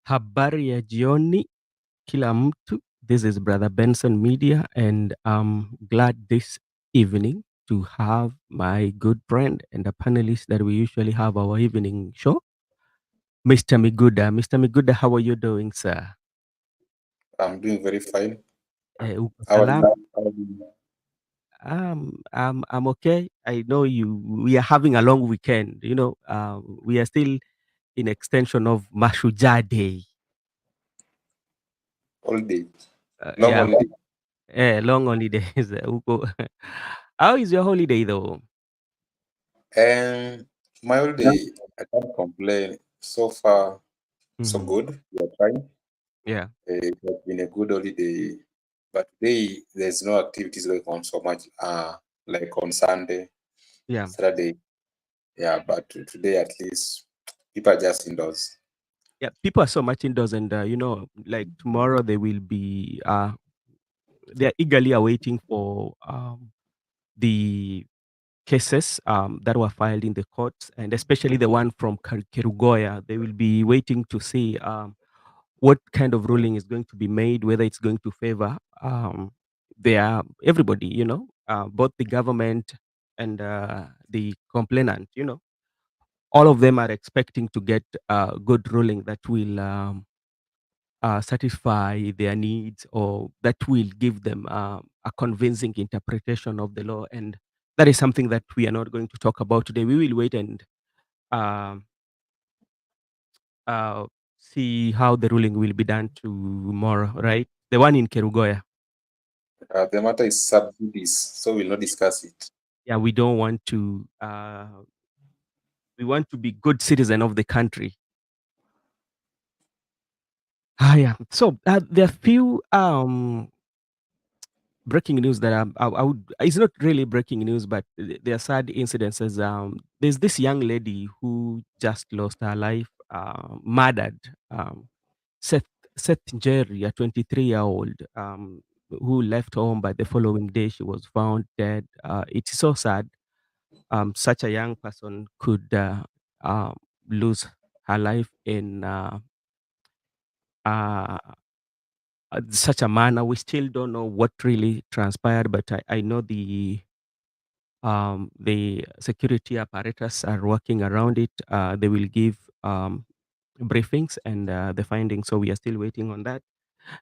Habari ya jioni kila mtu. This is Brother Benson Media, and I'm glad this evening to have my good friend and a panelist that we usually have our evening show, Mr. Miguda. Mr. Miguda, how are you doing, sir? I'm doing very fine. Uko How are salama? you? How are you? I'm okay. I know we are having a long weekend. We are still in extension of Mashujaa Day. Holiday. Long Yeah, holiday. long holidays. How is your holiday though? And my holiday, I can't complain. So far, so Mhm. good. We are trying. Yeah, It has been a good holiday. But today, there's no activities going on so much. Like on Sunday, yeah, Saturday. Yeah, but today at least, people are just indoors. yeah. People are so much indoors, and like tomorrow they will be. They are eagerly awaiting for the cases that were filed in the courts, and especially the one from Kerugoya. They will be waiting to see what kind of ruling is going to be made, whether it's going to favor everybody. Both the government and the complainant. All of them are expecting to get a good ruling that will satisfy their needs, or that will give them a convincing interpretation of the law. And that is something that we are not going to talk about today. We will wait and um uh, see how the ruling will be done tomorrow, right? The one in Kerugoya. The matter is sub judice, so we'll not discuss it. Yeah, we want to be good citizen of the country. Yeah. So there are few breaking news that I would. It's not really breaking news, but there are sad incidences. There's this young lady who just lost her life, murdered. Seth Seth Njeri, a 23-year-old, who left home by the following day. She was found dead. It is so sad. Such a young person could uh, lose her life in uh, such a manner. We still don't know what really transpired, but I know the security apparatus are working around it. They will give briefings and the findings. So we are still waiting on that.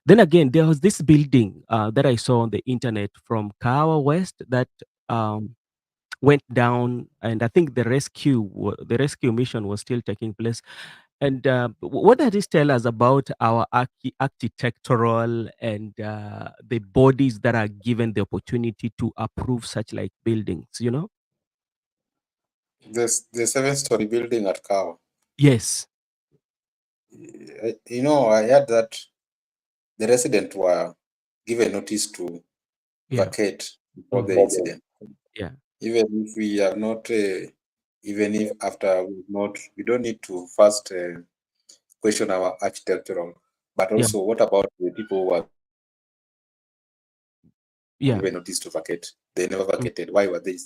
Then again, there was this building that I saw on the internet from Kawa West that um, went down, and I think the rescue mission was still taking place. And what does this tell us about our architectural and the bodies that are given the opportunity to approve such like buildings? There's the seven-story building at Kawa. Yes. I heard that the residents were given notice to Yeah. vacate before the Mhm. incident. Yeah. Even if we are not, even if after we don't need to first question our architectural, but Yeah. also what about the people who were given notice to vacate? They never Yeah. vacated. Why were they?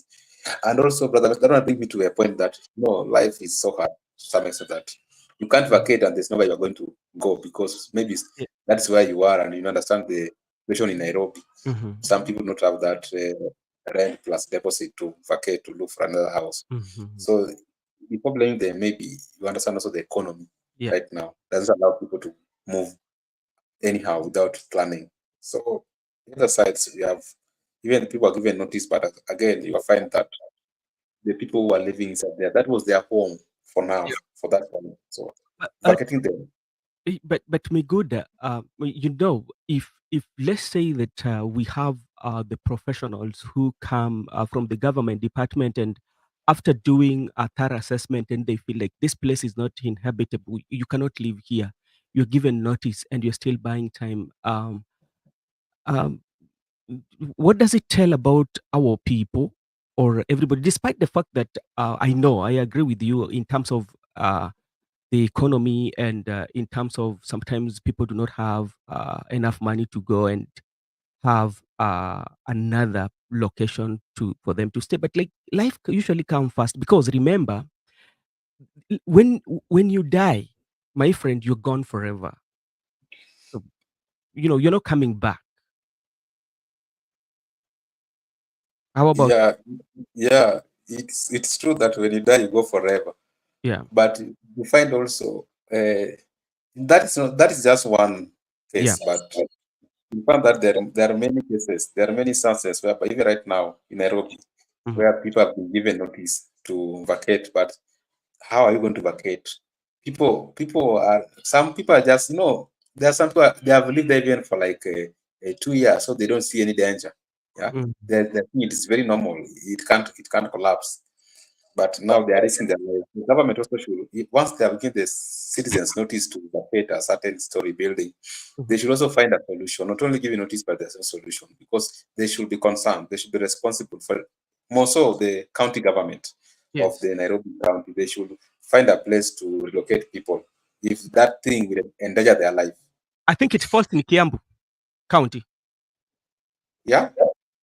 And Mm. also, brother, that want to bring me to a point that life is so hard to some extent that you can't vacate and there's nowhere you're going to go because maybe Yeah. that's where you are and you understand the situation in Nairobi. Mhm. Some people don't have that rent plus deposit to vacate to look for another house. Mhm. So before blaming them, maybe you understand also the economy Yeah. right now doesn't allow people to move anyhow without planning. So the other sides we have even people are given notice, but again you find that the people who are living inside there, that was their home for now, for that time. So But vacating them, but Miguda, if let's say that we have the professionals who come from the government department, and after doing a thorough assessment, and they feel like this place is not inhabitable, you cannot live here. You're given notice, and you're still buying time. Um, what does it tell about our people or everybody? Despite the fact that I agree with you in terms of the economy, and in terms of sometimes people do not have enough money to go and have another location for them to stay, but like life usually comes first, because remember, when you die, my friend, you're gone forever. So, you're not coming back. How about Yeah, yeah. It's true that when you die, you go forever. yeah, But you find also that is just one yeah, case, but you find that there are many cases, there are many instances whereby even right now in Nairobi, mhm, where people have been given notice to vacate, but how are you going to vacate? People are some people are just there are some people they have lived there even for like 2 years, so they don't see any danger. Yeah, mhm, the thing it is very normal. It can't collapse. But now they are risking their lives. The government also should, once they have given the citizens notice to vacate a certain story building, they mhm. should also find a solution. Not only giving notice, but there's a solution because they should be concerned. They should be responsible for more so the county government of Yes. the Nairobi county. They should find a place to relocate people if that thing will endanger their life. I think it falls in Kiambu County. Yeah,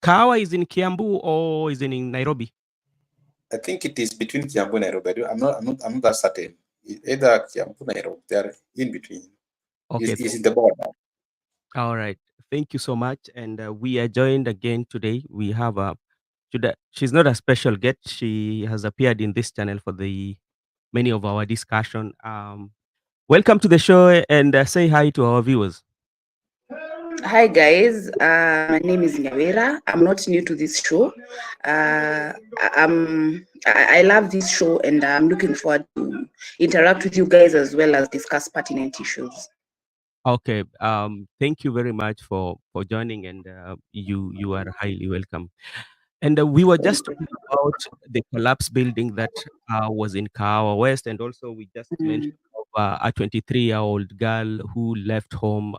Kawa is in Kiambu or is in Nairobi? I think it is between Kiambu and Nairobi. I'm not that certain. Either Kiambu and Nairobi, they are in between. Okay. Is in the border. All right. Thank you so much. And we are joined again today. We have today. She's not a special guest. She has appeared in this channel for the many of our discussion. Welcome to the show and say hi to our viewers. Hi guys, my name is Nyawera. I'm not new to this show. I love this show and I'm looking forward to interact with you guys as well as discuss pertinent issues. Okay. Thank you very much for joining, and you are highly welcome. And we were just talking about the collapse building that was in Kawa West, and also we just Mm, mentioned of, a 23-year-old girl who left home.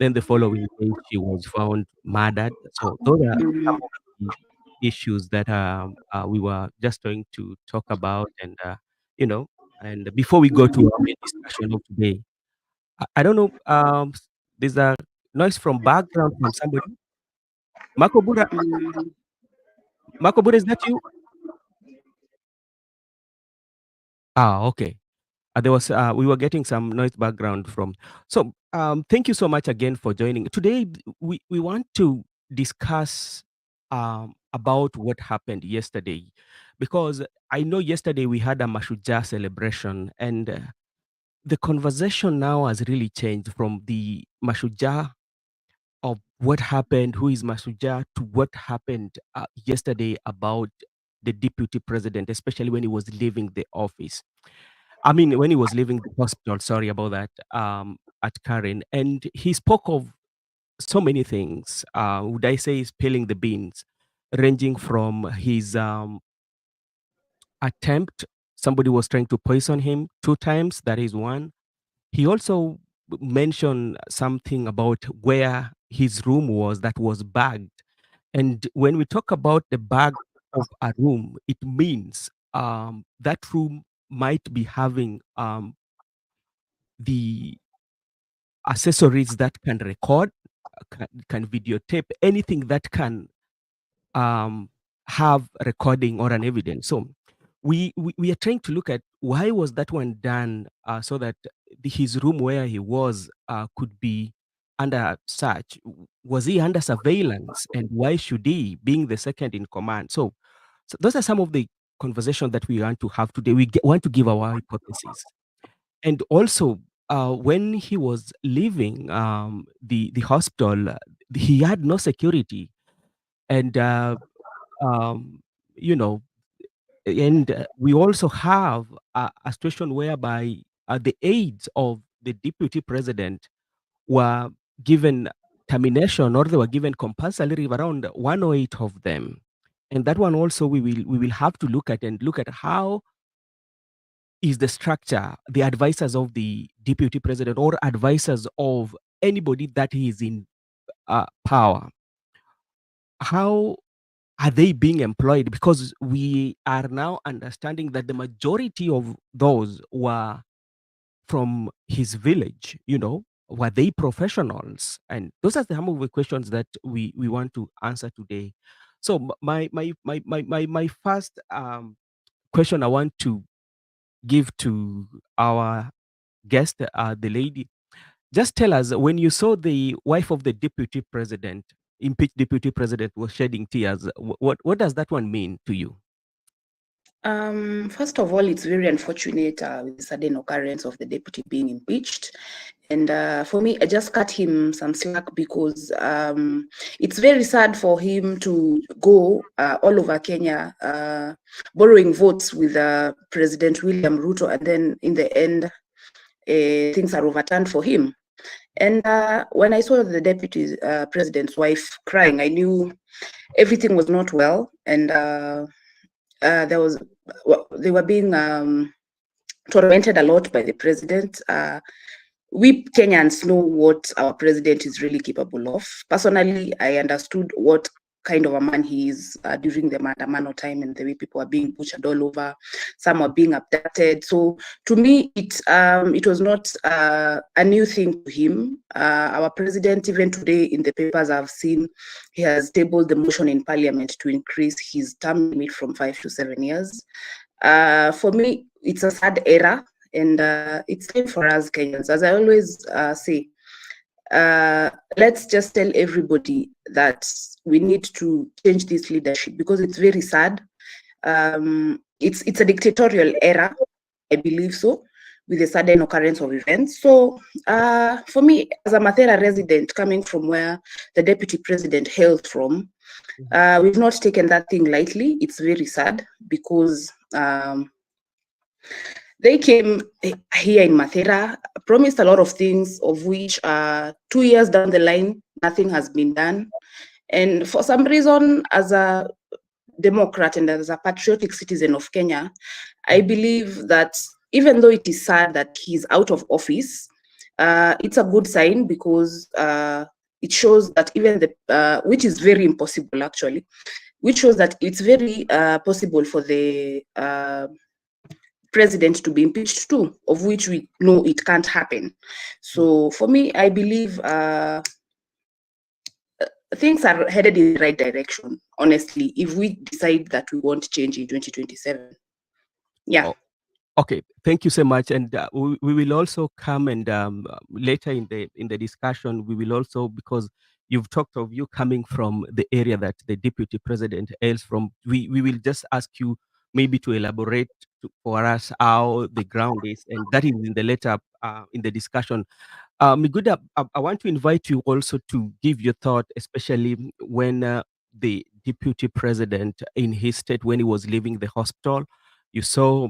Then the following day, she was found murdered. So those are some mm. of the issues that we were just going to talk about, and you know. And before we go to our main discussion of today, I don't know. There's a noise from background from somebody. Makobura, Makobura, is that you? Ah, okay. There was we were getting some noise background from. So thank you so much again for joining. Today we want to discuss about what happened yesterday, because I know yesterday we had a Mashuja celebration, and the conversation now has really changed from the Mashuja of what happened, who is Masuja, to what happened yesterday about the deputy president, especially when he was leaving the office. I mean, when he was leaving the hospital, sorry about that, at Karen. And he spoke of so many things. Would I say spilling the beans, ranging from his attempt, somebody was trying to poison him 2 times, that is one. He also mentioned something about where his room was that was bagged. And when we talk about the bag of a room, it means that room might be having the accessories that can record, can videotape, anything that can um, have recording or an evidence. So we are trying to look at why was that one done, so that his room where he was could be under search. Was he under surveillance, and why should he, being the second in command? So those are some of the conversations that we want to have today. Want to give our hypotheses, and also when he was leaving the hospital, he had no security, and um, you know, and we also have a situation whereby the aides of the deputy president were given termination, or they were given compulsory leave, around 108 of them. And that one also we will have to look at, and look at how is the structure, the advisors of the deputy president or advisors of anybody that is in power, how are they being employed? Because we are now understanding that the majority of those were from his village, were they professionals? And those are some of the questions that we want to answer today. So my first question I want to give to our guest, the lady. Just tell us, when you saw the wife of the deputy president, impeached deputy president, was shedding tears, what does that one mean to you? First of all, it's very unfortunate with the sudden occurrence of the deputy being impeached. And for me, I just cut him some slack because it's very sad for him to go all over Kenya borrowing votes with President William Ruto, and then in the end, things are overturned for him. And when I saw the deputy president's wife crying, I knew everything was not well, and they were being tormented a lot by the president. We Kenyans know what our president is really capable of. Personally, I understood what kind of a man he is during the Mandamano time, and the way people are being butchered all over. Some are being abducted. So to me, it was not a new thing to him. Our president, even today in the papers I've seen, he has tabled the motion in parliament to increase his term limit from 5 to 7 years. For me, it's a sad era, and it's time for us Kenyans, as I always say, let's just tell everybody that we need to change this leadership, because it's very sad. It's a dictatorial era, I believe so, with the sudden occurrence of events. So for me, as a Mathera resident coming from where the deputy president hailed from, we've not taken that thing lightly. It's very sad because they came here in Mathera, promised a lot of things, of which 2 years down the line, nothing has been done. And for some reason, as a Democrat and as a patriotic citizen of Kenya, I believe that even though it is sad that he's out of office, it's a good sign, because it shows that even the, which is very impossible actually, which shows that it's very possible for the president to be impeached too, of which we know it can't happen. So for me, I believe things are headed in the right direction, honestly, if we decide that we want change in 2027. Yeah. Oh, okay, thank you so much. And we will also come, and later in the discussion, we will also, because you've talked of you coming from the area that the deputy president hails from, we will just ask you maybe to elaborate for us how the ground is, and that is in the later in the discussion. Miguda, I want to invite you also to give your thought, especially when the deputy president in his state, when he was leaving the hospital, you saw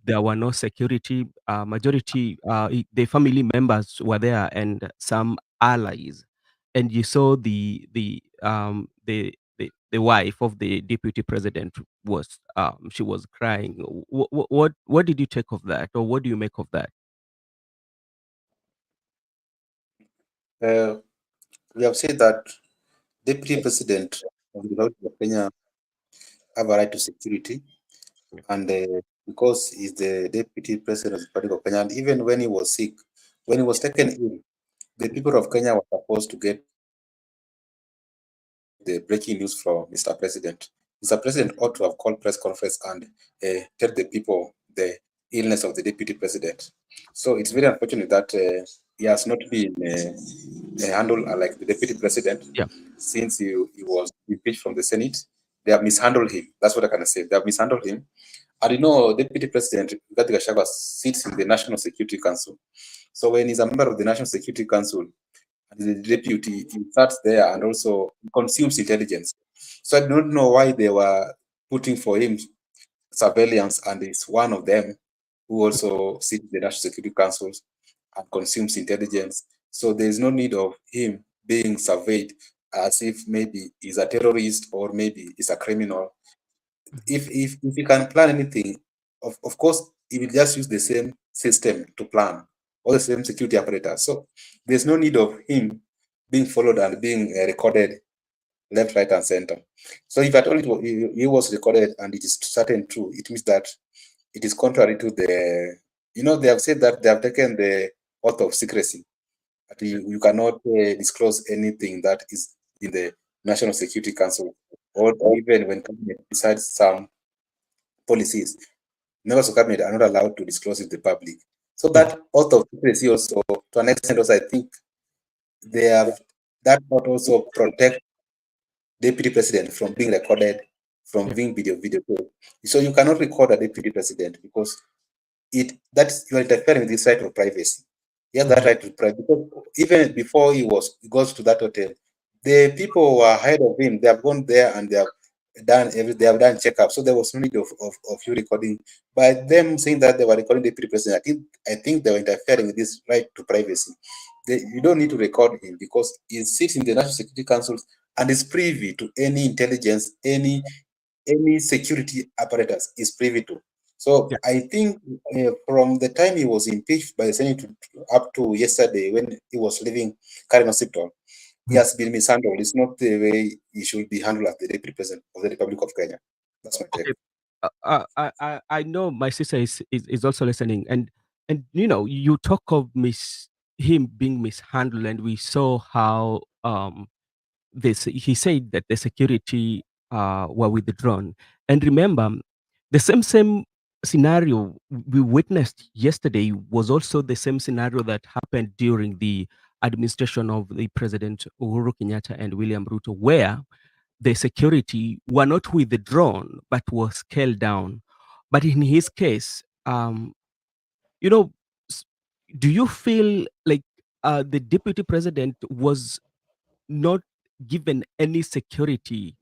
there were no security. Majority, the family members were there, and some allies. And you saw the wife of the deputy president was she was crying. What did you take of that, or what do you make of that? We have said that Deputy President of the Republic of Kenya have a right to security, and because he's the Deputy President of the Republic of Kenya, and even when he was sick, when he was taken ill, the people of Kenya were supposed to get the breaking news from Mr. President. Mr. President ought to have called press conference and tell the people the illness of the Deputy President. So it's very unfortunate that he has not been handled like the Deputy President. Yeah. Since he was impeached from the Senate. They have mishandled him. That's what I can say. They have mishandled him. And you know, Deputy President Gachagua sits in the National Security Council. So when he's a member of the National Security Council, the deputy, he starts there and also consumes intelligence. So I do not know why they were putting for him surveillance, and it's one of them who also sits in the National Security Council and consumes intelligence. So there is no need of him being surveyed as if maybe he's a terrorist or maybe he's a criminal. If he can plan anything, of course, he will just use the same system to plan, or the same security apparatus. So there's no need of him being followed and being recorded left, right, and center. So if at all he was recorded and it is certain true, it means that it is contrary to the, you know, they have said that they have taken the oath of secrecy. That you cannot disclose anything that is in the National Security Council, or even when cabinet decides some policies, members of cabinet are not allowed to disclose it to the public. So that oath of secrecy also, to an extent, also I think they have that ought also protect deputy president from being recorded, from being video. So you cannot record a deputy president because that's you are interfering with his right of privacy. He has that right to privacy. Because even before he goes to that hotel, the people who are ahead of him, they have gone there and they have done checkup. So there was no need of you recording. By them saying that they were recording the deputy president, I think they were interfering with this right to privacy. You don't need to record him because he sits in the National Security Council and is privy to any intelligence, any security apparatus is privy to. So I think from the time he was impeached by the Senate up to yesterday when he was leaving Karen Hospital, he has been mishandled. It's not the way he should be handled as the deputy president of the Republic of Kenya. That's my take. I know my sister is also listening, and you talk of him being mishandled, and we saw how he said that the security were withdrawn. And remember, the same scenario we witnessed yesterday was also the same scenario that happened during the administration of the President Uhuru Kenyatta and William Ruto, where the security were not withdrawn but was scaled down. But in his case, you know, s- do you feel like the deputy president was not given any security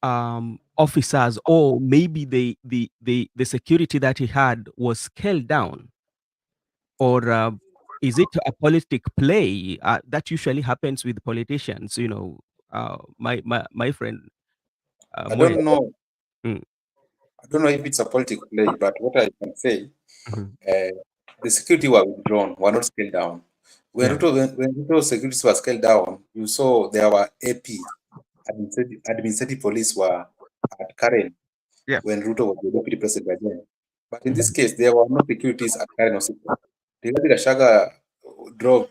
officers, or maybe the security that he had was scaled down, or is it a politic play that usually happens with politicians? My friend I Moya. don't know. Mm, I don't know if it's a political play, but what I can say, mhm. the security were withdrawn, were not scaled down. When Yeah, Ruto security was scaled down, you saw there were AP, administrative police were at Karen yeah. when Ruto was the deputy president by then. But in this Mhm. case, there were no securities at Karen Hospital. Rigathi Gachagua drove,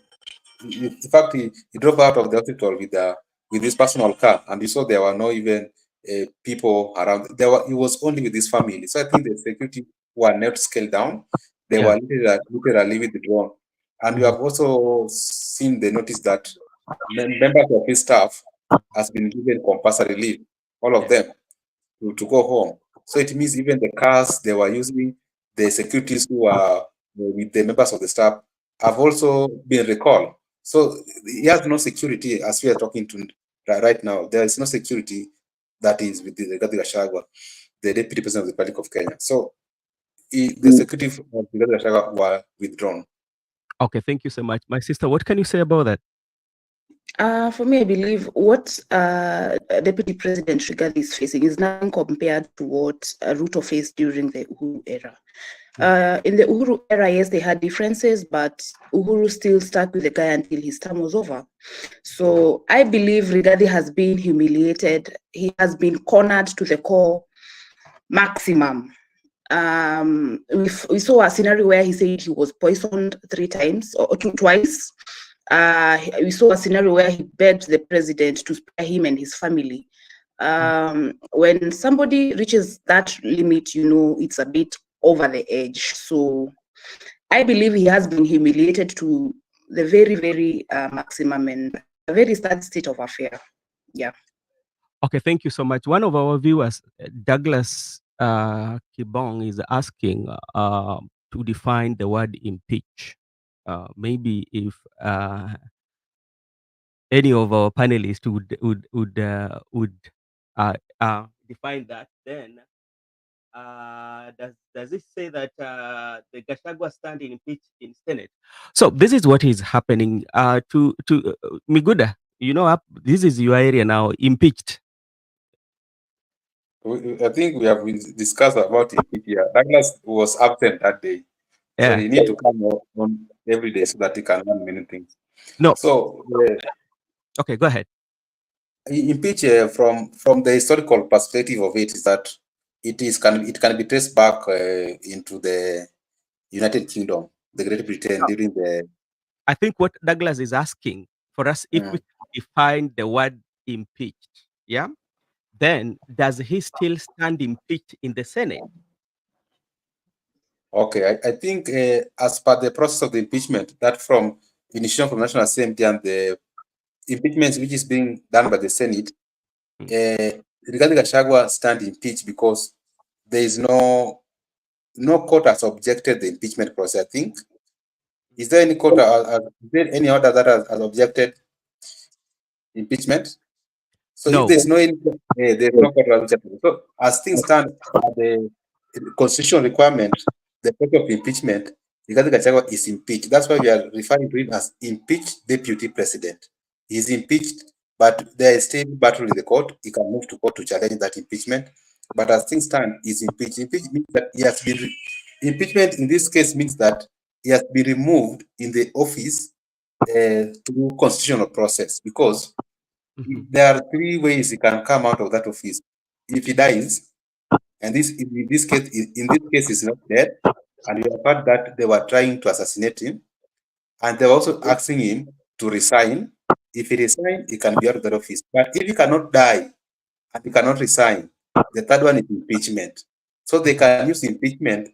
in fact, he drove out of the hospital with his personal car, and you saw there were no even people around. He was only with his family. So I think the security were not scaled down. They Yeah. were literally withdrawn. And you Mhm. have also seen the notice that members of his staff has been given compulsory leave, all of Yeah. them to go home. So it means even the cars they were using, the securities who are with the members of the staff have also been recalled. So he has no security as we are talking to right now. There is no security that is with the Rigathi Gachagua, the deputy president of the Republic of Kenya. So the security of Rigathi Gachagua were withdrawn. Okay, thank you so much. My sister, what can you say about that? For me, I believe what Deputy President Rigathi is facing is nothing compared to what Ruto faced during the Uhuru era. In the Uhuru era, yes, they had differences, but Uhuru still stuck with the guy until his term was over. So I believe Rigathi has been humiliated. He has been cornered to the core maximum. We saw a scenario where he said he was poisoned 3 times or twice. We saw a scenario where he begged the president to spare him and his family. When somebody reaches that limit, it's a bit over the edge. So I believe he has been humiliated to the very, very maximum, and a very sad state of affair. Yeah. Okay, thank you so much. One of our viewers, Douglas Kibong, is asking to define the word impeach. Maybe if any of our panelists would define that, then does it say that the Gachagua stand in impeach in Senate? So this is what is happening. To Miguda, this is your area now. Impeached. I think we have discussed about it here. Douglas was absent that day. So Yeah. you need to come on every day so that you can learn many things. No. So Okay, go ahead. impeach from the historical perspective of it is that it can be traced back into the United Kingdom, the Great Britain during the. I think what Douglas is asking for us, if we define the word impeached, yeah, then does he still stand impeached in the Senate? Okay, I think as per the process of the impeachment, that from initiation from National Assembly and the impeachment which is being done by the Senate, regarding Gachagua stand impeached because there is no court has objected the impeachment process. I think. Is there any court? Is there any order that has objected impeachment? So if No. there's there's no court objection. So as things stand, the constitutional requirement, the purpose of impeachment, Rigathi Gachagua is impeached. That's why we are referring to him as impeached deputy president. He's impeached, but there is still battle in the court. He can move to court to challenge that impeachment. But as things stand, he's impeached. Impeached means that he has been impeachment in this case means that he has been removed in the office through constitutional process because there are three ways he can come out of that office. If he dies, and in this case he's not dead, and we have heard that they were trying to assassinate him, and they were also asking him to resign. If he resigns, he can be out of that office. But if he cannot die and he cannot resign, the third one is impeachment. So they can use impeachment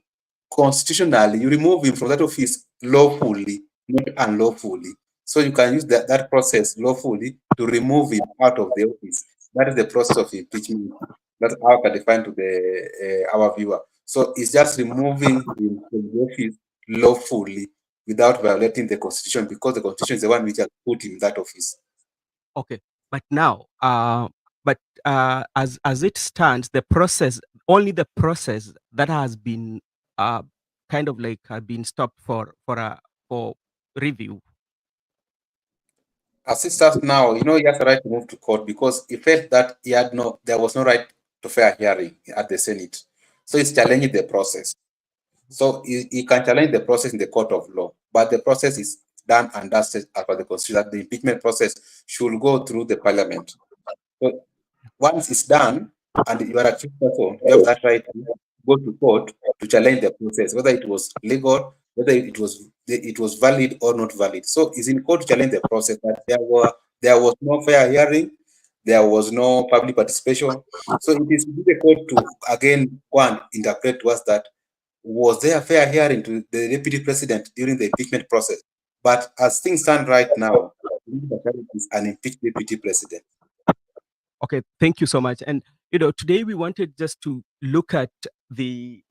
constitutionally. You remove him from that office lawfully, not unlawfully. So you can use that process lawfully to remove him out of the office. That is the process of impeachment. That's how I can define to the our viewer. So it's just removing him from the office lawfully without violating the constitution, because the constitution is the one which has put him in that office. Okay, but now, as it stands, the process, only the process that has been kind of like been stopped for review. As it stands now, he has the right to move to court because he felt that there was no right to fair hearing at the Senate. So he's challenging the process. So he can challenge the process in the court of law, but the process is done and dusted as per the constitution. That the impeachment process should go through the parliament. So once it's done and you are a chief person, you have that right to go to court to challenge the process, whether it was legal, whether it was valid or not valid. So it's in court to challenge the process that there was no fair hearing, there was no public participation. So it is the court to again go and interpret was that was there a fair hearing to the deputy president during the impeachment process. But as things stand right now, is an impeached deputy president. Okay, thank you so much. And today we wanted just to look at the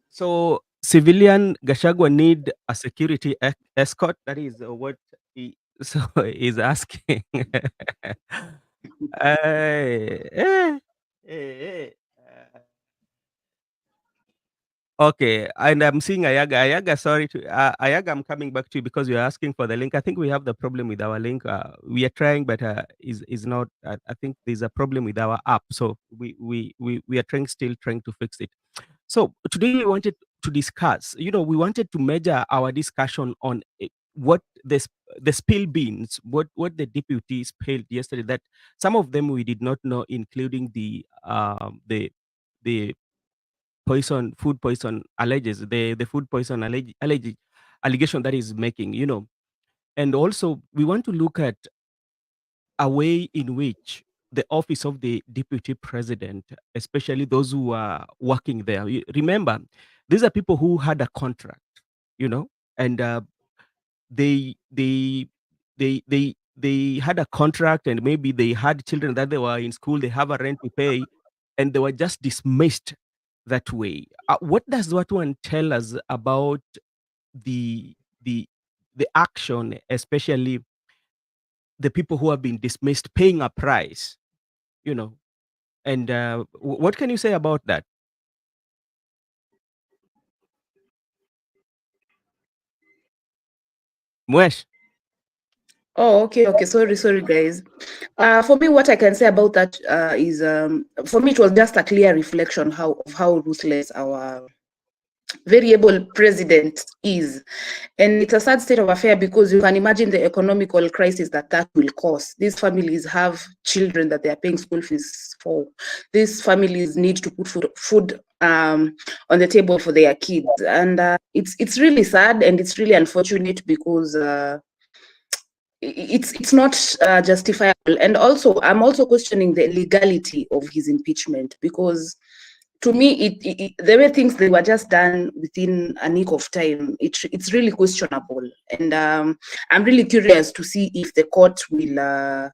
so civilian Gachagua need a security escort. That is what he is asking. Okay, and I'm seeing Ayaga. Ayaga, sorry to Ayaga, I'm coming back to you because you're asking for the link. I think we have the problem with our link. We are trying, but is not. I think there's a problem with our app, so we are still trying to fix it. So today we wanted to discuss. We wanted to measure our discussion on what the spill beans, what the deputy spilled yesterday. That some of them we did not know, including the food poison alleges, the food poison allegation that is making, and also we want to look at a way in which the office of the deputy president, especially those who are working there, remember, these are people who had a contract, and they had a contract, and maybe they had children that they were in school, they have a rent to pay, and they were just dismissed that way. What does that one tell us about the action, especially the people who have been dismissed paying a price, and what can you say about that? Mwesh? Oh, okay. Sorry, guys. For me, what I can say about that is, for me, it was just a clear reflection of how ruthless our variable president is. And it's a sad state of affair because you can imagine the economical crisis that will cause. These families have children that they are paying school fees for. These families need to put food on the table for their kids. And it's really sad and it's really unfortunate because it's not justifiable. And also, I'm also questioning the legality of his impeachment because to me, the way things they were just done within a nick of time, it's really questionable, and I'm really curious to see if the court will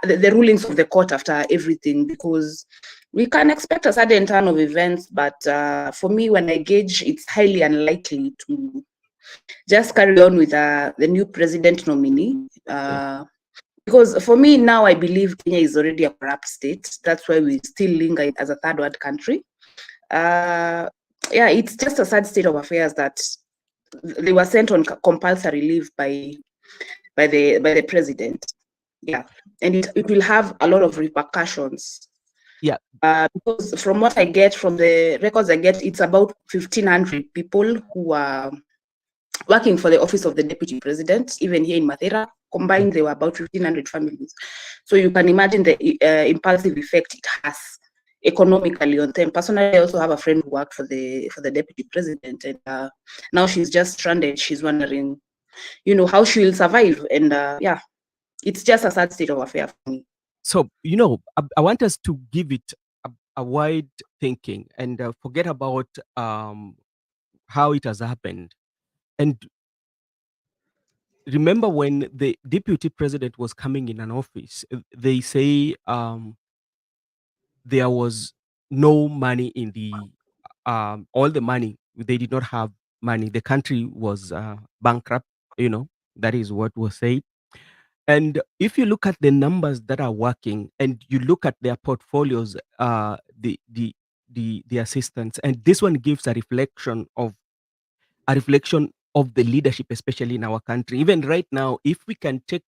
the rulings of the court after everything, because we can expect a certain turn of events, but for me, when I gauge, it's highly unlikely to just carry on with the new president nominee. Because for me now, I believe Kenya is already a corrupt state. That's why we still linger as a third world country. Yeah, it's just a sad state of affairs that they were sent on compulsory leave by the president. Yeah, and it will have a lot of repercussions. Yeah. Because from what I get, from the records I get, it's about 1,500 people who are working for the office of the deputy president. Even here in Mathera, combined, there were about 1,500 families. So you can imagine the impulsive effect it has economically on them. Personally, I also have a friend who worked for the deputy president, and now she's just stranded. She's wondering, how she will survive. And yeah, it's just a sad state of affair for me. So, I want us to give it a wide thinking and forget about how it has happened. And remember when the deputy president was coming in an office, they say there was no money in the all the money. They did not have money. The country was bankrupt. That is what was said. And if you look at the numbers that are working, and you look at their portfolios, the assistants, and this one gives a reflection of the leadership, especially in our country. Even right now, if we can take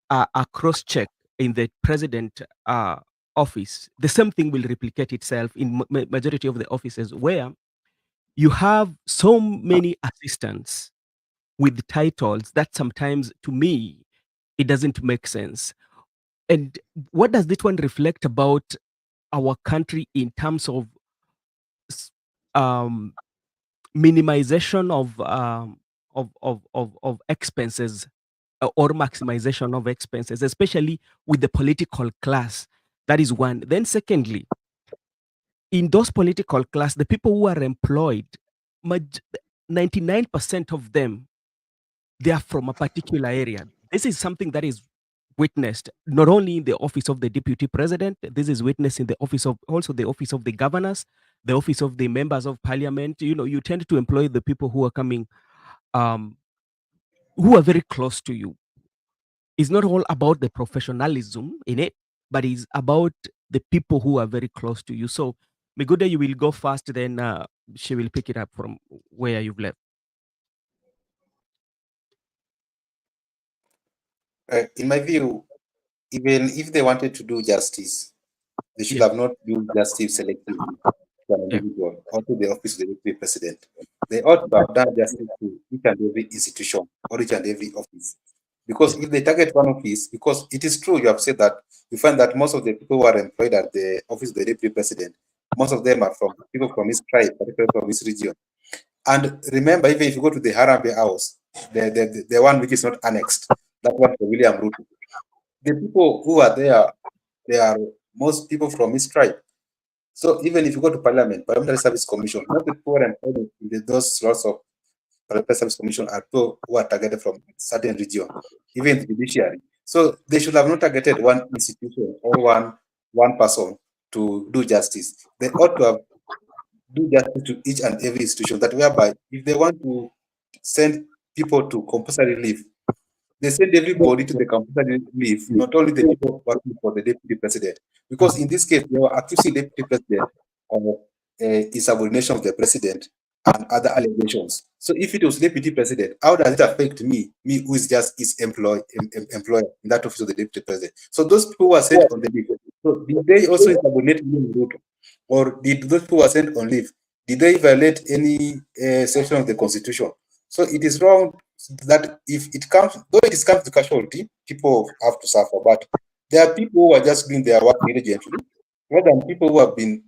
a cross check in the president office, the same thing will replicate itself in majority of the offices, where you have so many assistants with titles that sometimes, to me, it doesn't make sense. And what does this one reflect about our country in terms of minimization of expenses, or maximization of expenses, especially with the political class? That is one. Then secondly, in those political class, the people who are employed, 99% of them, they are from a particular area. This is something that is witnessed not only in the office of the deputy president. This is witnessed in the office of also the office of the governors, the office of the members of parliament. You tend to employ the people who are coming, who are very close to you. It's not all about the professionalism in it, but it's about the people who are very close to you. So, Miguda, you will go first, then she will pick it up from where you've left. In my view, even if they wanted to do justice, they should have not do justice selectively to an individual or to the office of the deputy president. They ought to have done justice to each and every institution or each and every office. Because if they target one office, because it is true, you have said that you find that most of the people who are employed at the office of the deputy president, most of them are from people from his tribe, particularly from his region. And remember, even if you go to the Harambee House, the one which is not annexed, that one for William Ruto, the people who are there, they are most people from his tribe. So even if you go to Parliament, Parliamentary Service Commission, not the people who are employed in those sorts of Parliamentary Service Commission are people who are targeted from certain region, even the judiciary. So they should have not targeted one institution or one person to do justice. They ought to have do justice to each and every institution, that whereby if they want to send people to compulsory leave, they send everybody to the compulsory leave, not only the people working for the deputy president. Because in this case, they were accusing the deputy president of insubordination of the president and other allegations. So if it was deputy president, how does it affect me who is just his employer in that office of the deputy president? So those people who are sent on the leave, so did they also insubordinate William Ruto? Or did those people who are sent on leave, did they violate any section of the constitution? So it is wrong that if it comes, though it comes to casualty, people have to suffer. But there are people who are just doing their work diligently, rather than people who have been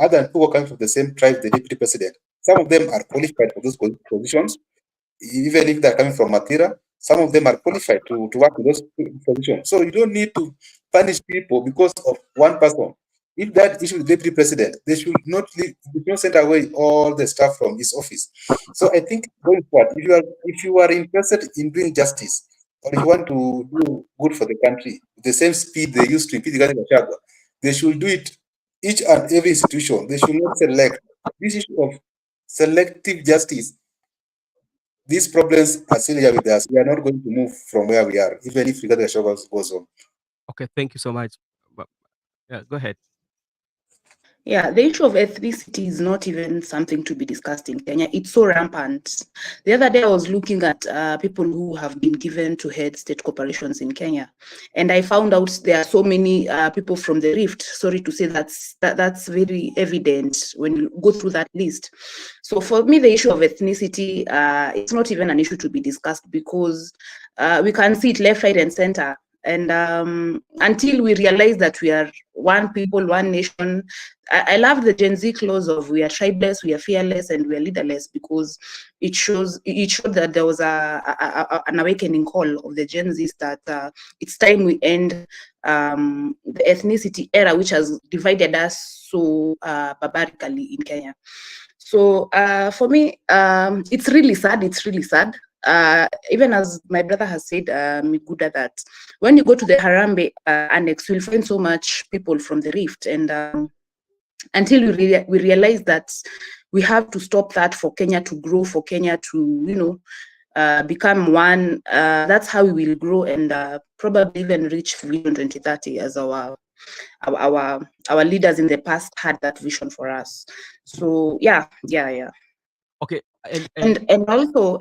other than people who are coming from the same tribe, the deputy president. Some of them are qualified for those positions, even if they're coming from Matira. Some of them are qualified to work with those positions. So you don't need to punish people because of one person. if that issue with deputy president, they should not send away all the stuff from his office. So I think going forward, if you are interested in doing justice, or if you want to do good for the country, the same speed they used to impeach Gachagua, they should do it each and every institution. They should not select. This issue of selective justice, these problems are still here with us. We are not going to move from where we are, even if Rigathi Gachagua goes on. Okay, thank you so much. Yeah, go ahead. Yeah, the issue of ethnicity is not even something to be discussed in Kenya. It's so rampant. The other day, I was looking at people who have been given to head state corporations in Kenya, and I found out there are so many people from the Rift. Sorry to say that's very evident when you go through that list. So for me, the issue of ethnicity, it's not even an issue to be discussed because we can see it left, right, and center. And until we realize that we are one people, one nation, I love the Gen Z clause of we are tribeless, we are fearless, and we are leaderless, because it showed that there was an awakening call of the Gen Zs that it's time we end the ethnicity era, which has divided us so barbarically in Kenya. So for me, it's really sad. It's really sad. Even as my brother has said, Miguda, that when you go to the Harambe annex, you'll find so much people from the Rift, and until we realize that we have to stop that for Kenya to grow, for Kenya to become one. That's how we will grow and probably even reach Vision 2030 as our leaders in the past had that vision for us. So yeah. Okay, And also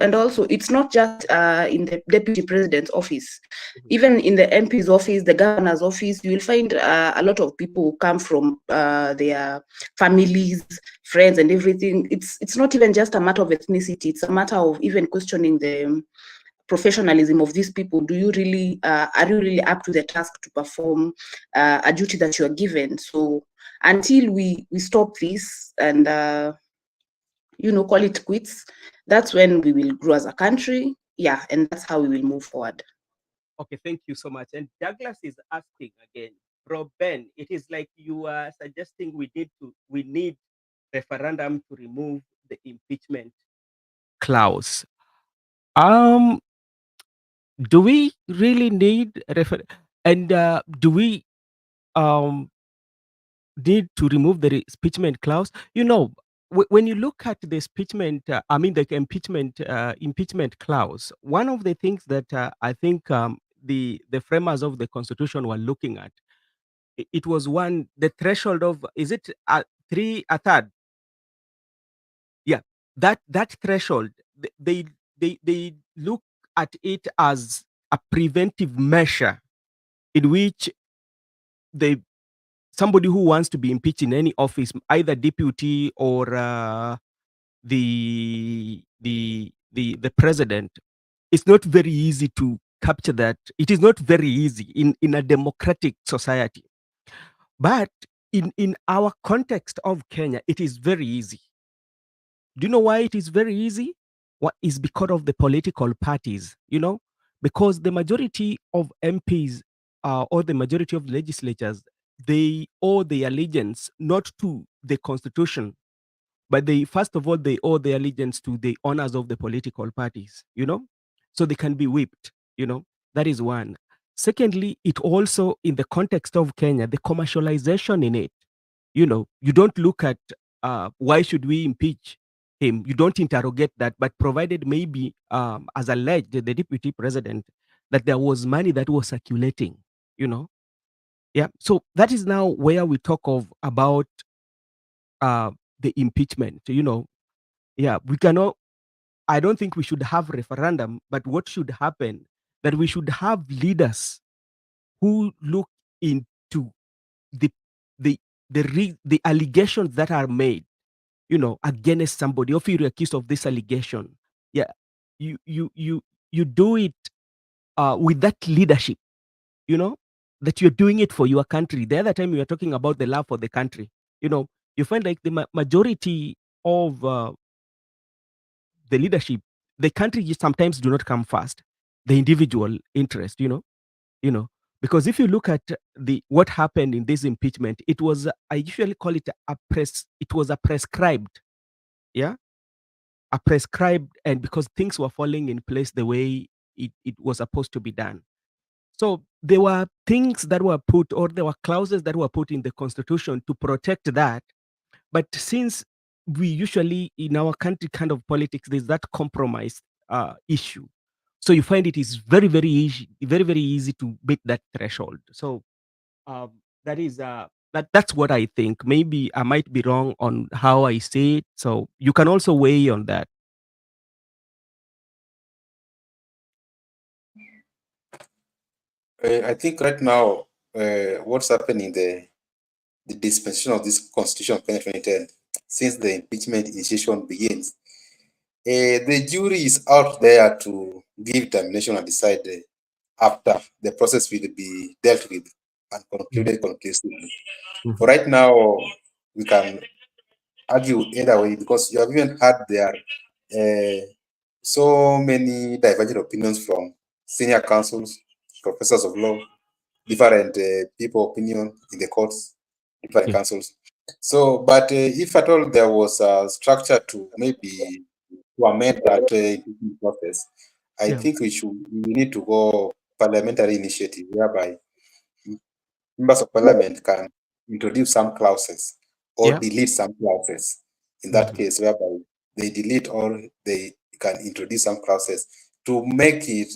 it's not just in the deputy president's office. Even in the MP's office, the governor's office, you will find a lot of people who come from their families, friends, and everything. It's not even just a matter of ethnicity. It's a matter of even questioning the professionalism of these people. Do you really are you really up to the task to perform a duty that you are given? So until we stop this and call it quits, that's when we will grow as a country. Yeah, and that's how we will move forward. okay, thank you so much. And Douglas is asking again, Bro Ben, it is like you are suggesting we need referendum to remove the impeachment clause. Um, do we really need and do we um need to remove the impeachment clause? When you look at the impeachment, the impeachment clause, one of the things that I think the framers of the constitution were looking at, it was the threshold of, is it a third? Yeah, that threshold, they look at it as a preventive measure in which they somebody who wants to be impeached in any office, either deputy or the president, it's not very easy to capture that. It is not very easy in a democratic society. But in our context of Kenya, it is very easy. Do you know why it is very easy? What is because of the political parties, because the majority of MPs or the majority of legislatures, they owe their allegiance not to the constitution, but first of all, they owe their allegiance to the owners of the political parties, so they can be whipped, that is one. Secondly, it also, in the context of Kenya, the commercialization in it, you don't look at why should we impeach him. You don't interrogate that, but provided maybe, as alleged, the deputy president, that there was money that was circulating, yeah. So that is now where we talk about the impeachment, yeah. We cannot, I don't think we should have referendum, but what should happen, that we should have leaders who look into the the the allegations that are made, against somebody, or if you're accused of this allegation, yeah, you do it with that leadership, you know, that you're doing it for your country. The other time we were talking about the love for the country, you find like the majority of the leadership, the country just sometimes do not come first, the individual interest, you know, Because if you look at what happened in this impeachment, it was, I usually call it it was a prescribed, yeah, a prescribed, and because things were falling in place the way it was supposed to be done. So there were things that were put, or there were clauses that were put in the constitution to protect that. But since we usually in our country kind of politics, there's that compromise issue. So you find it is very, very easy, very, very easy to beat that threshold. So that is that's what I think. Maybe I might be wrong on how I say it. So you can also weigh on that. I think right now, what's happening, the dispensation of this Constitution of 2010, since the impeachment initiation begins, the jury is out there to give determination and decide after the process will be dealt with and concluded conclusively. For right now, we can argue either way because you have even had there so many divergent opinions from senior counsels, professors of law, different people opinion in the courts, different councils. So, but if at all there was a structure to maybe to amend that process, I think we need to go parliamentary initiative whereby members of parliament can introduce some clauses or delete some clauses. In that case, whereby they delete or they can introduce some clauses to make it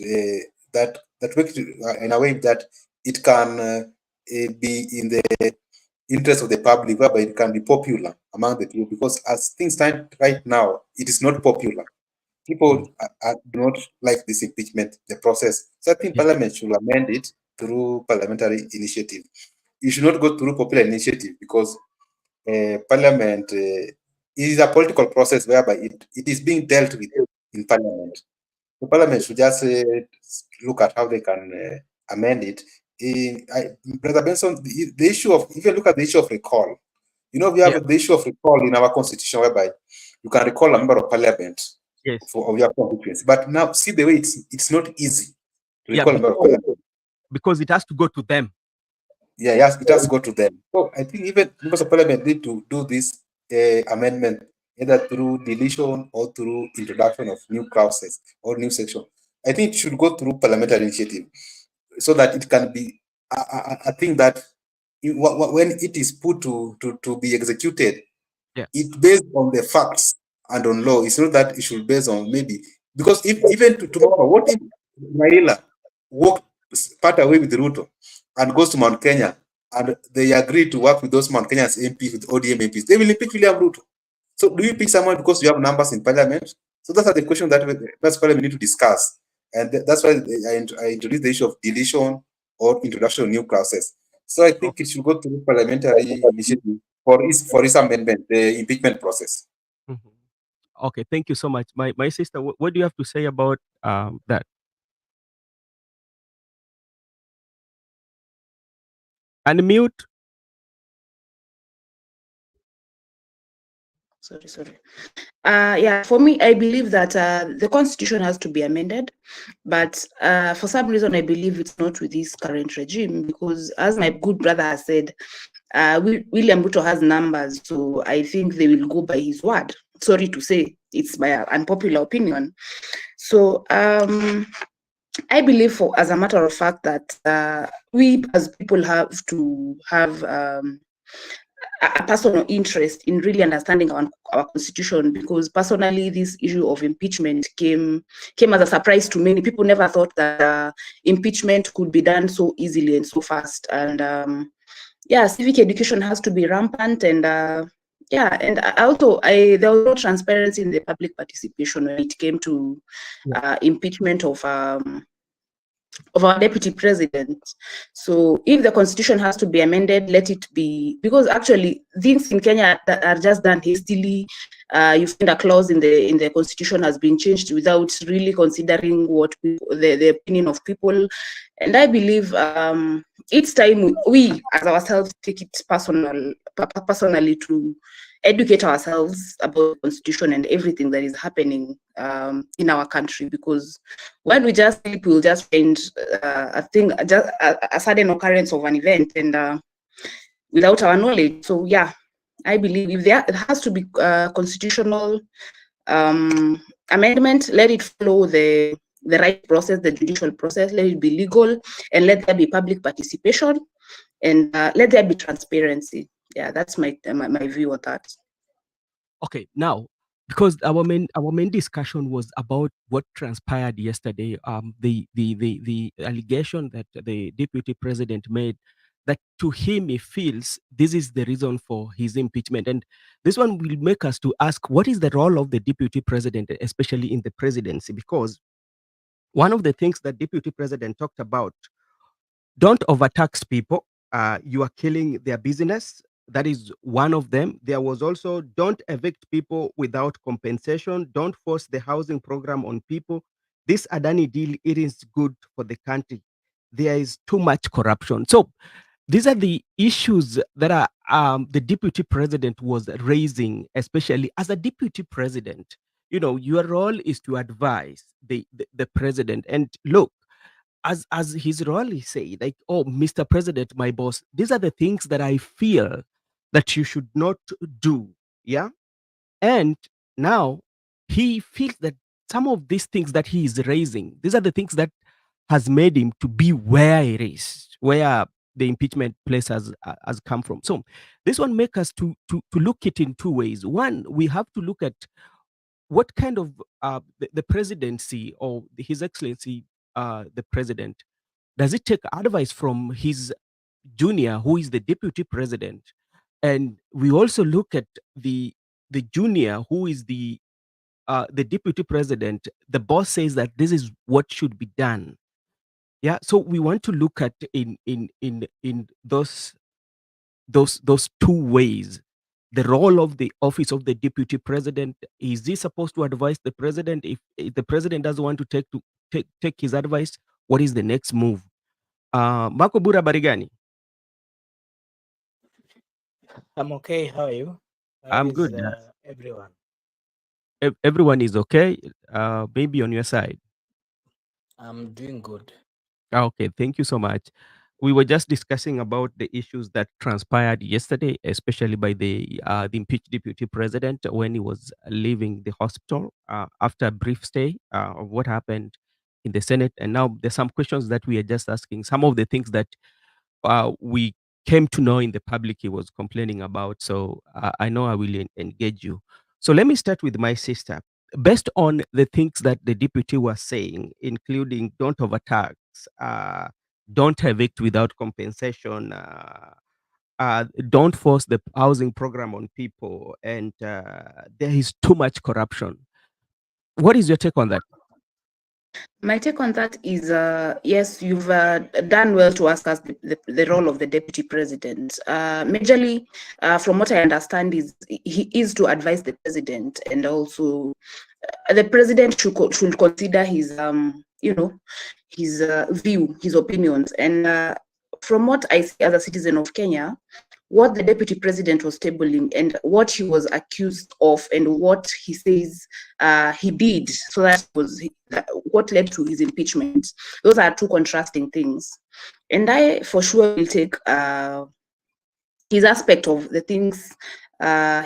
that make it in a way that it can be in the interest of the public, whereby it can be popular among the people. Because as things stand right now, it is not popular. People do not like this impeachment, the process. So I think Parliament should amend it through parliamentary initiative. You should not go through popular initiative because Parliament is a political process whereby it is being dealt with in Parliament. The Parliament should just look at how they can amend it. Brother Benson, the issue of, if you look at the issue of recall, you know, we have the issue of recall in our constitution whereby you can recall a member of parliament of your constituency. But now see the way it's not easy to recall a member of parliament. Because it has to go to them. Yeah, yes, it has to go to them. So I think even members of parliament need to do this amendment either through deletion or through introduction of new clauses or new section. I think it should go through parliamentary initiative so that it can be a thing that when it is put to be executed, it's based on the facts and on law. It's not that it should be based on maybe, because if even tomorrow, what if Raila walked part away with Ruto and goes to Mount Kenya and they agree to work with those Mount Kenya's MPs, with ODM MPs, they will impeach William Ruto. So do you pick someone because you have numbers in parliament? So those are the questions that's why we need to discuss. And that's why I introduced the issue of deletion or introduction of new clauses. So I think it should go to parliamentary initiative for its amendment, the impeachment process. Okay, thank you so much. My sister, what do you have to say about that? Unmute. Sorry. Yeah, for me, I believe that the constitution has to be amended, but for some reason, I believe it's not with this current regime because, as my good brother has said, William Ruto has numbers, so I think they will go by his word. Sorry to say, it's my unpopular opinion. So I believe, as a matter of fact, that we as people have to have a personal interest in really understanding our constitution, because personally this issue of impeachment came as a surprise to many people. Never thought that impeachment could be done so easily and so fast. And yeah, civic education has to be rampant. And yeah, and also there was no transparency in the public participation when it came to impeachment of our deputy president. So if the constitution has to be amended, let it be, because actually things in Kenya that are just done hastily. You find a clause in the constitution has been changed without really considering what the opinion of people. And I believe it's time we as ourselves take it personally to educate ourselves about the constitution and everything that is happening in our country, because when we just sleep, we'll just find a thing, just a sudden occurrence of an event, and without our knowledge. So yeah, I believe if there has to be constitutional amendment, let it follow the right process, the judicial process, let it be legal, and let there be public participation, and let there be transparency. Yeah, that's my view on that. Okay, now, because our main discussion was about what transpired yesterday, the allegation that the deputy president made, that to him he feels this is the reason for his impeachment, and this one will make us to ask what is the role of the deputy president, especially in the presidency, because one of the things that deputy president talked about, don't overtax people. You are killing their business. That is one of them. There was also, don't evict people without compensation. Don't force the housing program on people. This Adani deal, it is good for the country. There is too much corruption. So these are the issues that are the deputy president was raising, especially as a deputy president. You know, your role is to advise the president. And look, as his role is say, like, oh, Mr. President, my boss, these are the things that I feel that you should not do. Yeah. And now he feels that some of these things that he is raising, these are the things that has made him to be where it is, where the impeachment place has come from. So this one make us to look it in two ways. One, we have to look at what kind of the presidency or his excellency, the president, does it take advice from his junior, who is the deputy president? And we also look at the junior, who is the deputy president. The boss says that this is what should be done. Yeah, so we want to look at in those two ways. The role of the office of the deputy president, is he supposed to advise the president? If the president doesn't want to take his advice, what is the next move? Marco Bura Barigani. I'm okay. How are you? I'm good. Everyone. Everyone is okay. Maybe on your side. I'm doing good. Okay, thank you so much. We were just discussing about the issues that transpired yesterday, especially by the impeached deputy president when he was leaving the hospital after a brief stay of what happened in the Senate. And now there's some questions that we are just asking. Some of the things that we came to know in the public he was complaining about. So I know I will engage you. So let me start with my sister. Based on the things that the deputy was saying, including don't overtax, don't evict without compensation, don't force the housing program on people, and there is too much corruption. What is your take on that? My take on that is, yes, you've done well to ask us the role of the deputy president. Majorly, from what I understand, is he is to advise the president, and also the president should consider his, his view, his opinions. And from what I see as a citizen of Kenya, what the deputy president was tabling and what he was accused of and what he says he did, so that was what led to his impeachment. Those are two contrasting things. And I for sure will take his aspect of the things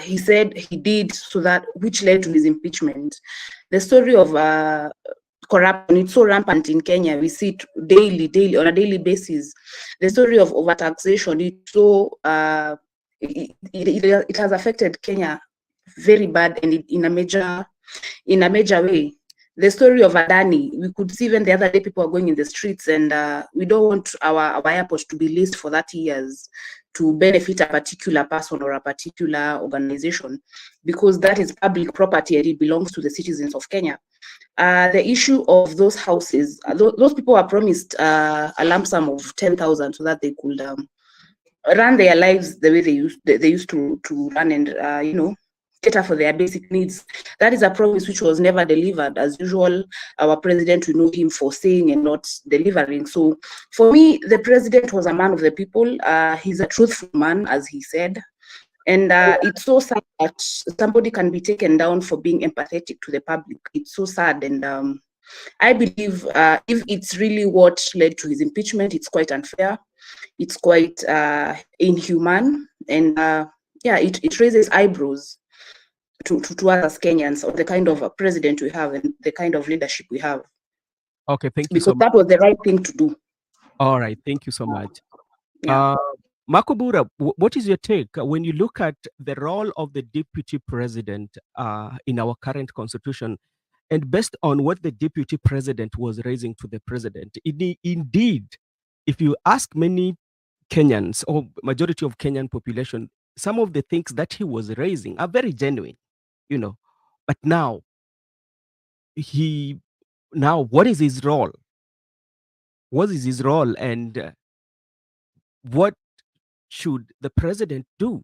he said he did, so that which led to his impeachment. The story of corruption, it's so rampant in Kenya. We see it daily on a daily basis. The story of overtaxation, it's so it has affected Kenya very bad, and in a major way. The story of Adani, we could see even the other day people are going in the streets, and we don't want our airport to be leased for 30 years to benefit a particular person or a particular organization, because that is public property and it belongs to the citizens of Kenya. The issue of those houses, those people are promised a lump sum of 10,000 so that they could run their lives the way they used to run, and cater for their basic needs. That is a promise which was never delivered. As usual, our president, we know him for saying and not delivering. So for me, the president was a man of the people. He's a truthful man, as he said. And it's so sad that somebody can be taken down for being empathetic to the public. It's so sad. And I believe if it's really what led to his impeachment, it's quite unfair. It's quite inhuman. And yeah, it raises eyebrows to us as Kenyans of the kind of president we have and the kind of leadership we have. Okay, thank you Because so much. that was the right thing to do. All right, thank you so much. Yeah. Makobura, what is your take when you look at the role of the deputy president in our current constitution, and based on what the deputy president was raising to the president? Indeed, if you ask many Kenyans or majority of Kenyan population, some of the things that he was raising are very genuine, you know. But now, what is his role? What is his role, and what should the president do?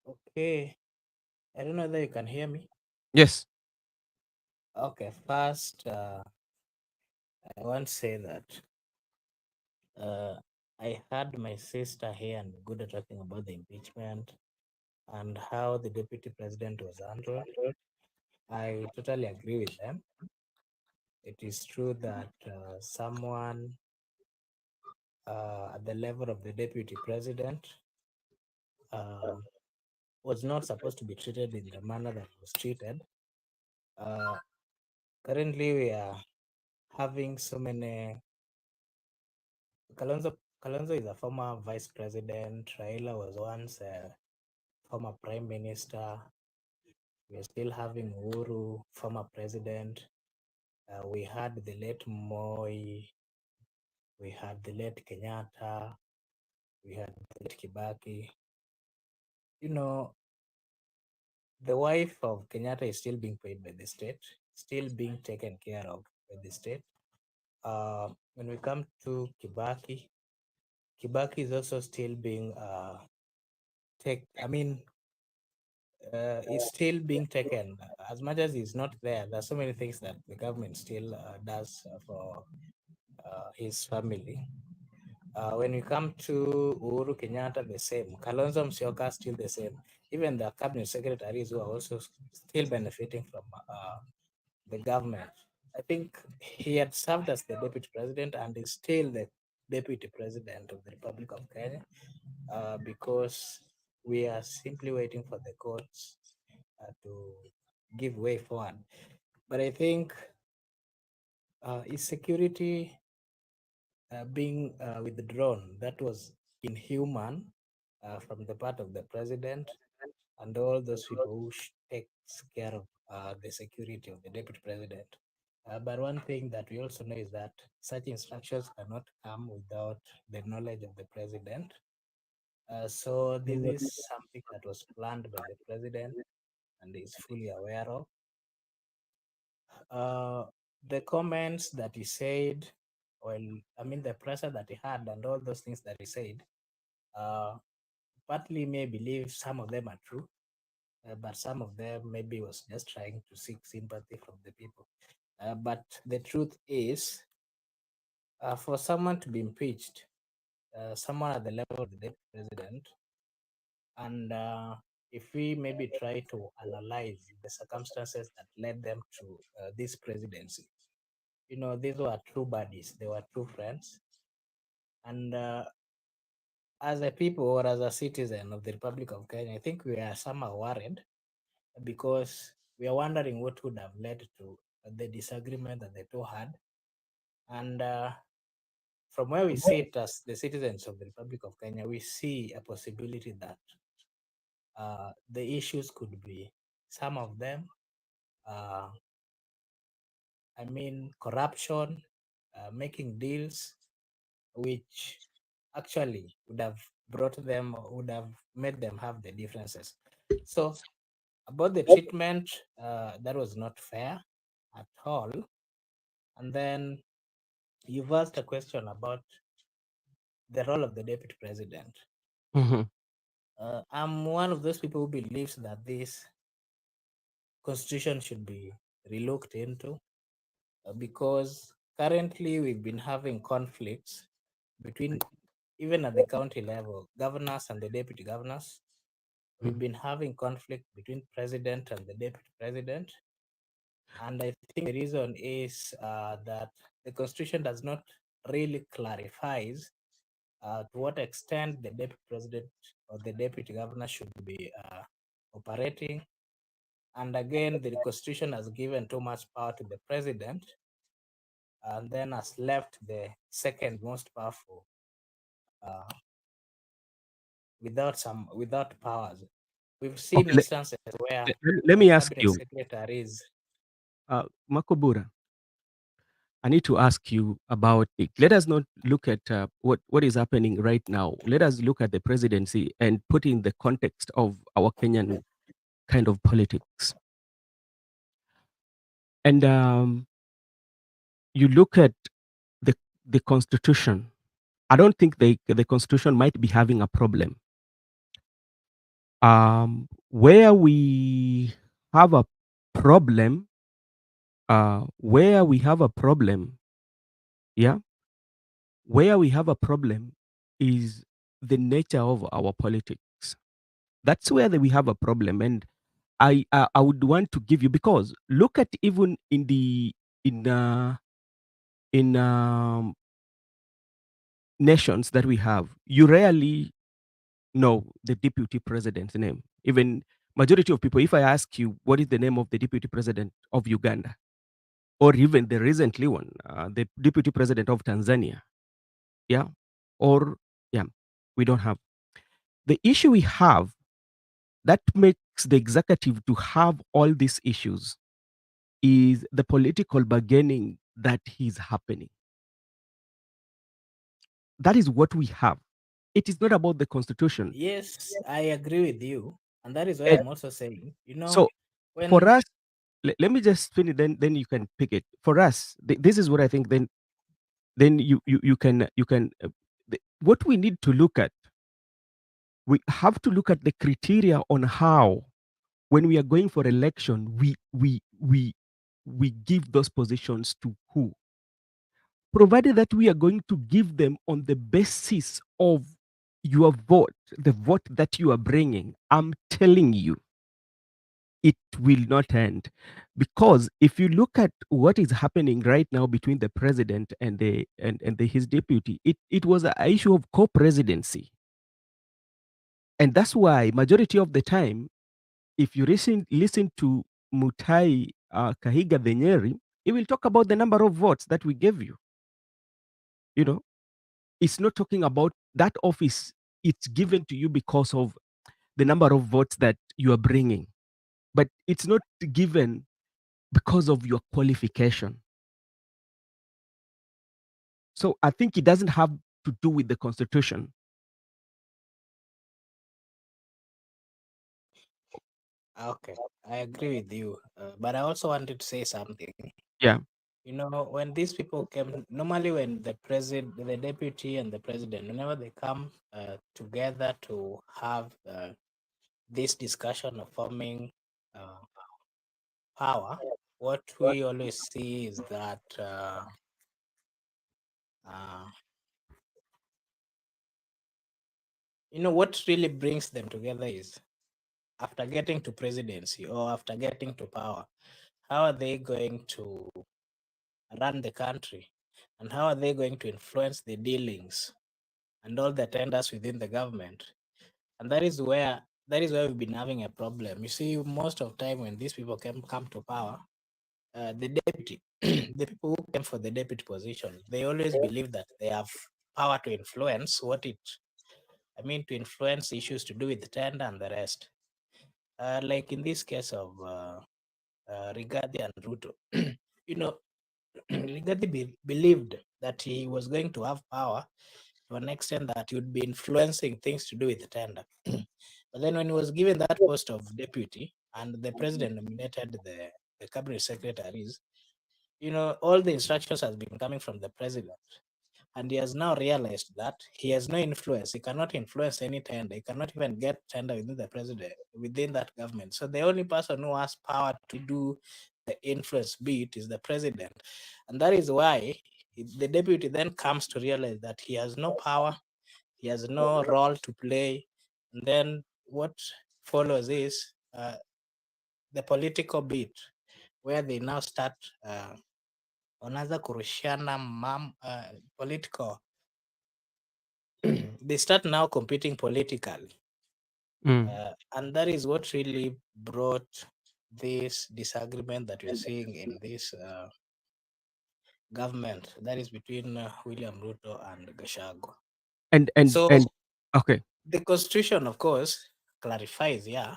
Okay. I don't know whether you can hear me. Yes. Okay. First, I want to say that I heard my sister here and Guda talking about the impeachment and how the deputy president was handled. I totally agree with them. It is true that someone at the level of the deputy president was not supposed to be treated in the manner that he was treated. Currently, we are having so many. Kalonzo is a former vice president. Raila was once a former prime minister. We are still having Uhuru, former president. We had the late Moi. We had the late Kenyatta. We had the late Kibaki. You know, the wife of Kenyatta is still being paid by the state, still being taken care of by the state. When we come to Kibaki is also still being it's still being taken. As much as he's not there, there's so many things that the government still does for his family. When we come to Uhuru Kenyatta, the same. Kalonzo Musyoka, still the same. Even the cabinet secretaries who are also still benefiting from the government. I think he had served as the deputy president and is still the deputy president of the Republic of Kenya because we are simply waiting for the courts to give way forward. But I think is security being withdrawn, that was inhuman from the part of the president and all those people who takes care of the security of the deputy president. But one thing that we also know is that such instructions cannot come without the knowledge of the president. So this is something that was planned by the president and is fully aware of. The comments that he said, the pressure that he had and all those things that he said, partly may believe some of them are true, but some of them maybe was just trying to seek sympathy from the people. But the truth is, for someone to be impeached, someone at the level of the deputy president, and if we maybe try to analyze the circumstances that led them to this presidency, these were true buddies, they were true friends. And as a people or as a citizen of the Republic of Kenya, I think we are somehow worried because we are wondering what would have led to the disagreement that the two had. And from where we sit as the citizens of the Republic of Kenya, we see a possibility that the issues could be some of them. Corruption, making deals, which actually would have made them have the differences. So about the treatment, that was not fair at all. And then you've asked a question about the role of the deputy president. Mm-hmm. I'm one of those people who believes that this constitution should be relooked into because currently we've been having conflicts between even at the county level, governors and the deputy governors, we've been having conflict between president and the deputy president. And I think the reason is that the constitution does not really clarifies to what extent the deputy president or the deputy governor should be operating. And again, the constitution has given too much power to the president and then has left the second most powerful without powers. We've seen Okay, instances where let me ask cabinet you, secretaries. Makobura, I need to ask you about it. Let us not look at what is happening right now. Let us look at the presidency and put in the context of our Kenyan kind of politics. And you look at the constitution. I don't think the constitution might be having a problem. Where we have a problem, where we have a problem is the nature of our politics. That's where we have a problem. And I would want to give you, because look at even in nations that we have, you rarely know the deputy president's name. Even majority of people, if I ask you what is the name of the deputy president of Uganda, or even the recently one, the deputy president of Tanzania, we don't have. The issue we have that makes the executive to have all these issues is the political bargaining that is happening. That is what we have. It is not about the constitution. Yes, I agree with you. And that is why And I'm also saying, so when for us, let me just finish, then you can pick it. For us, this is what I think, then you can what we need to look at, we have to look at the criteria on how, when we are going for election, we give those positions to who, provided that we are going to give them on the basis of your vote, the vote that you are bringing. I'm telling you, it will not end. Because if you look at what is happening right now between the president and his deputy, it was an issue of co-presidency. And that's why majority of the time, if you listen to Mutai Kahiga the Nyeri, he will talk about the number of votes that we gave you. You know, it's not talking about that office. It's given to you because of the number of votes that you are bringing, but it's not given because of your qualification. So I think it doesn't have to do with the constitution. okay, I agree with you. But I also wanted to say something. Yeah. When these people came, normally when the president, the deputy, and the president, whenever they come together to have this discussion of forming power, what we always see is that what really brings them together is after getting to presidency or after getting to power, how are they going to run the country, and how are they going to influence the dealings and all the tenders within the government? And that is where we've been having a problem. You see, most of the time when these people come to power, the deputy, the people who came for the deputy position, they always believe that they have power to influence to influence issues to do with the tender and the rest. Like in this case of Rigathi and Ruto, Rigathi believed that he was going to have power to an extent that he would be influencing things to do with the tender. But then when he was given that post of deputy and the president nominated the cabinet secretaries, all the instructions has been coming from the president. And he has now realized that he has no influence. He cannot influence any tender. He cannot even get tender within the president, within that government. So the only person who has power to do the influence bit is the president. And that is why the deputy then comes to realize that he has no power. He has no role to play. And then what follows is the political beat, where they now start another kurushiana political. They start now competing politically. And that is what really brought this disagreement that we're seeing in this government, that is between William Ruto and Gachagua. And okay. The constitution, of course, clarifies, yeah,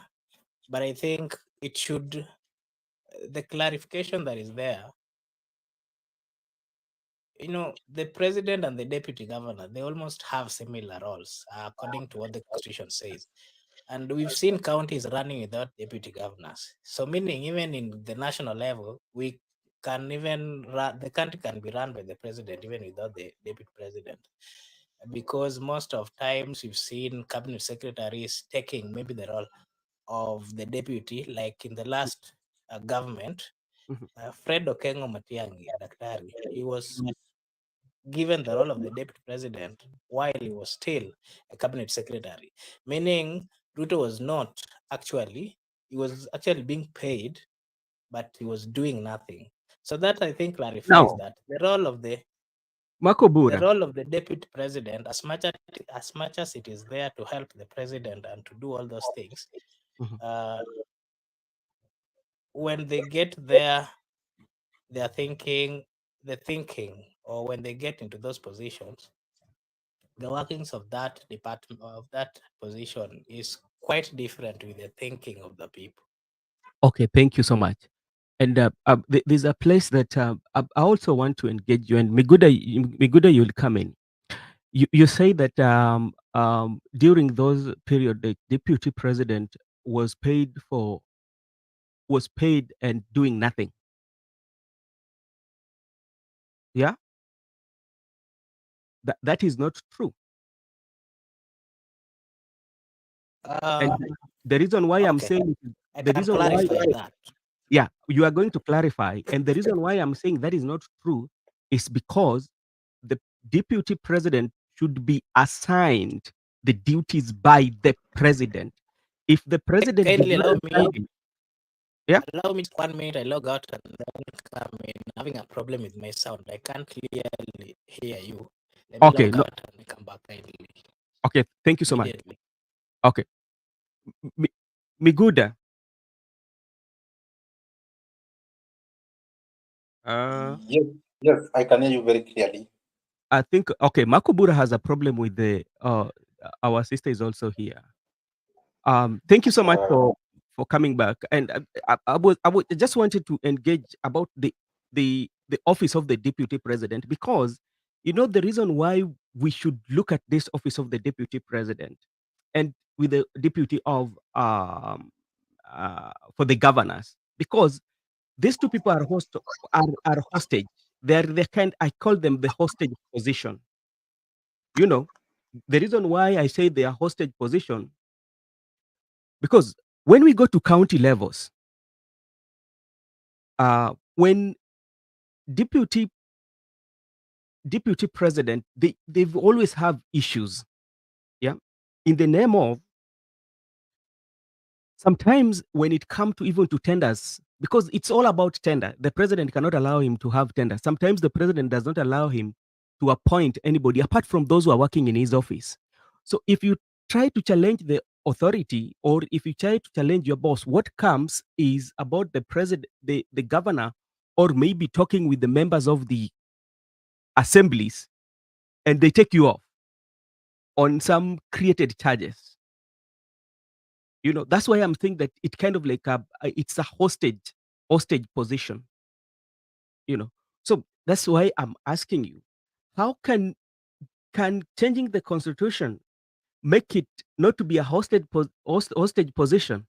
but I think it should, the clarification that is there, the president and the deputy governor, they almost have similar roles according to what the constitution says. And we've seen counties running without deputy governors. So meaning even in the national level, we can even run, the country can be run by the president even without the deputy president. Because most of times we've seen cabinet secretaries taking maybe the role of the deputy, like in the last government, Fred Okengo Matiang'i, Daktari, he was given the role of the deputy president while he was still a cabinet secretary, meaning Ruto was not actually, he was actually being paid, but he was doing nothing. So that I think clarifies that the role of the deputy president, as much as it is there to help the president and to do all those things, when they get there, they're thinking, or when they get into those positions, the workings of that department, of that position, is quite different with the thinking of the people. Okay, thank you so much. And there's a place that I also want to engage you. And Miguda, you'll come in. You say that during those period, the deputy president was paid and doing nothing. Yeah, that is not true. And the reason why I'm saying the reason why that. Yeah, you are going to clarify. And the reason why I'm saying that is not true is because the deputy president should be assigned the duties by the president. If the president allow me 1 minute, I log out and then come in. I'm having a problem with my sound. I can't clearly hear you. Let me log out and come back kindly. Okay, thank you so much. Okay. Miguda. Yes, I can hear you very clearly. I think, okay, Makubura has a problem with the, our sister is also here. Thank you so much for coming back. And I just wanted to engage about the office of the deputy president, because the reason why we should look at this office of the deputy president and with the deputy of for the governors, because these two people are hostage. They're the kind, I call them the hostage position. The reason why I say they are hostage position, because when we go to county levels, when deputy president, they've always have issues, yeah, in the name of, sometimes when it comes to even to tenders, because it's all about tender, the president cannot allow him to have tender. Sometimes the president does not allow him to appoint anybody apart from those who are working in his office. So if you try to challenge the authority, or if you try to challenge your boss, what comes is about the president, the governor, or maybe talking with the members of the assemblies, and they take you off on some created charges. That's why I'm thinking that it kind of like it's a hostage position. So that's why I'm asking you, how can changing the constitution make it not to be a hostage position?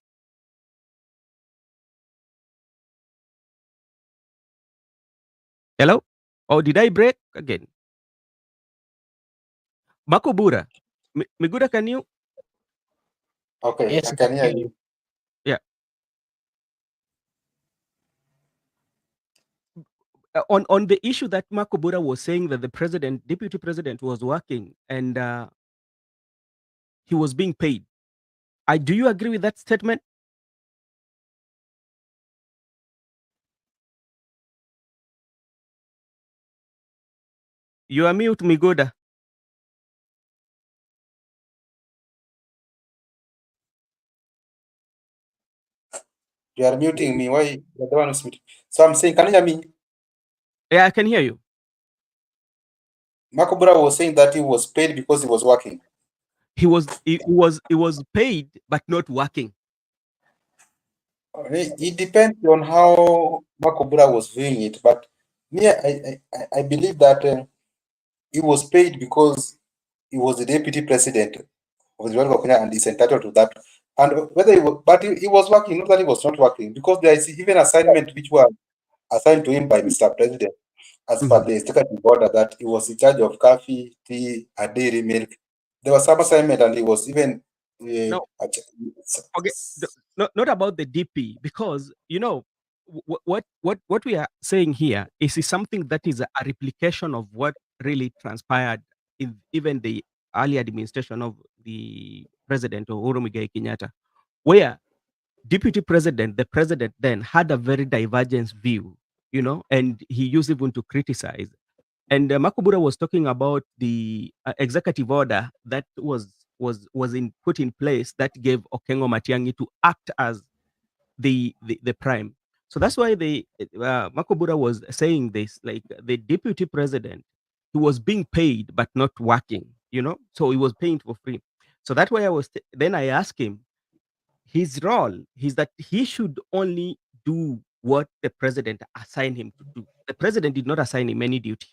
Hello? Or did I break again? Makobura. Migura, can you? Okay, yes, I can hear you. Yeah. On the issue that Makobura was saying that the deputy president was working, and he was being paid. Do you agree with that statement? You are mute, Migoda. You are muting me. Why? You're the one who's muting. So I'm saying, can you hear me? Yeah, I can hear you. Makobura was saying that he was paid because he was working. He was paid but not working. It depends on how Makobura was viewing it, but me, I believe that he was paid because he was the deputy president of the Republic of Kenya and is entitled to that. And whether he was, but he was working, not that he was not working, because there is even assignment which were assigned to him by Mr. President as per the executive order that he was in charge of coffee, tea, and dairy milk. There was some assignment, and he was even No. Okay, not about the DP, because what we are saying here is something that is a replication of what really transpired in even the early administration of the president Uhuru Muigai Kenyatta, where deputy president, the president then had a very divergent view, and he used even to criticize. And Makubura was talking about the executive order that put in place that gave Okengo Matiang'i to act as the prime. So that's why Makubura was saying this, like the deputy president, he was being paid but not working, so he was paying for free. So that's why then I asked him, his role is that he should only do what the president assigned him to do. The president did not assign him any duty.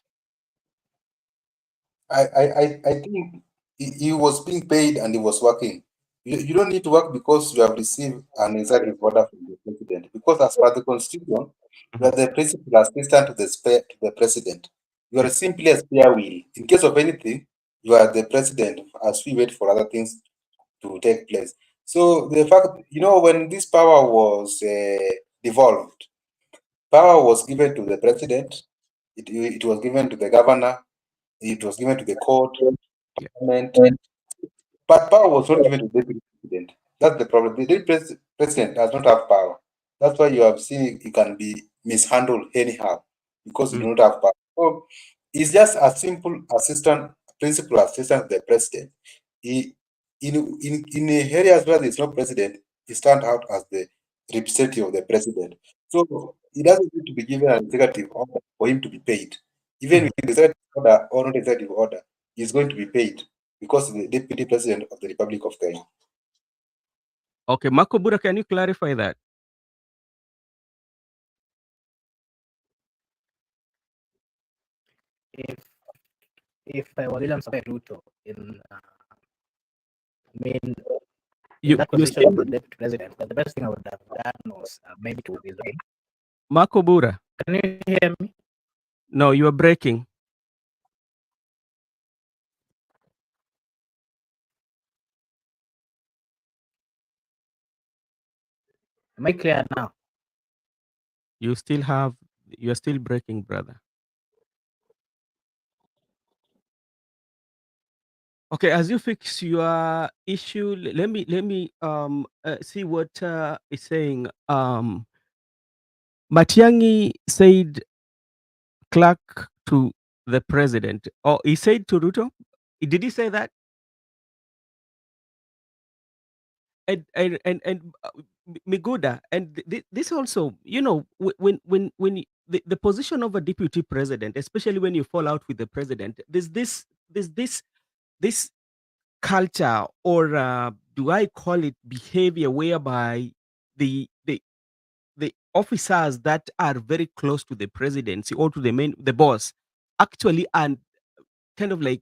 I think he was being paid and he was working. You don't need to work because you have received an executive order from the president. Because as per the constitution, you are the principal assistant to the president. You are simply a spare wheel. In case of anything, you are the president as we wait for other things to take place. So the fact, when this power was devolved, power was given to the president, it was given to the governor, it was given to the court, parliament, but power was not given to the deputy president. That's the problem. The deputy president does not have power. That's why you have seen it can be mishandled anyhow because you do not have power. So it's just a simple assistant, principal assistant to the president. He, in areas where there's no president, he stands out as the representative of the president. So he doesn't need to be given an executive order for him to be paid. Even with the executive order or not executive order, he's going to be paid because the deputy president of the Republic of Kenya. Okay, Makobura, can you clarify that? If I was William Samoei Ruto in You that position of the deputy president, but the best thing I would have done was maybe to resign. Makobura, Can you hear me? no, you are breaking. Am I clear now? You are still breaking, brother. Okay, as you fix your issue, let me see what is saying. Matiang'i said clerk to the president. Oh, he said to Ruto. Did he say that? And Miguda, and this also, when the position of a deputy president, especially when you fall out with the president, there's this culture, or do I call it behavior, whereby the officers that are very close to the presidency or to the boss actually and kind of like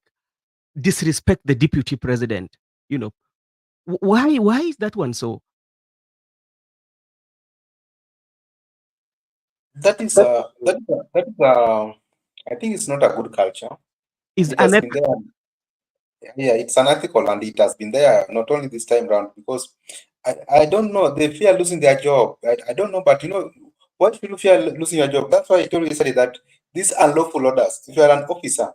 disrespect the deputy president. Why is that one so? That is I think it's not a good culture. Is it has been there. Yeah, it's unethical, and it has been there not only this time around, because I don't know, they fear losing their job. I don't know, but why should you fear losing your job? That's why I told you yesterday that these unlawful orders, if you are an officer,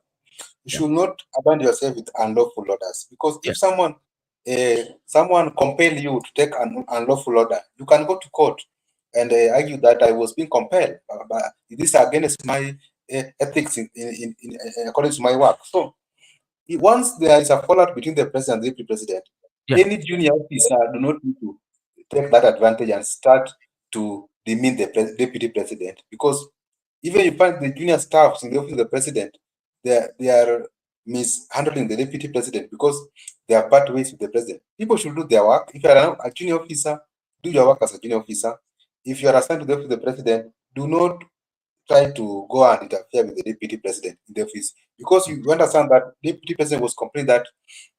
you should not abandon yourself with unlawful orders, because if someone someone compel you to take an unlawful order, you can go to court and argue that I was being compelled. But this is against my ethics according to my work. So once there is a fallout between the president and the deputy president, Yeah. any junior officer do not need to take that advantage and start to demean the deputy president, because even you find the junior staffs in the office of the president, they are mishandling the deputy president because they are part ways with the president. People should do their work. If you are a junior officer, do your work as a junior officer. If you are assigned to the office of the president, do not try to go and interfere with the deputy president in the office, because you understand that deputy president was complaining that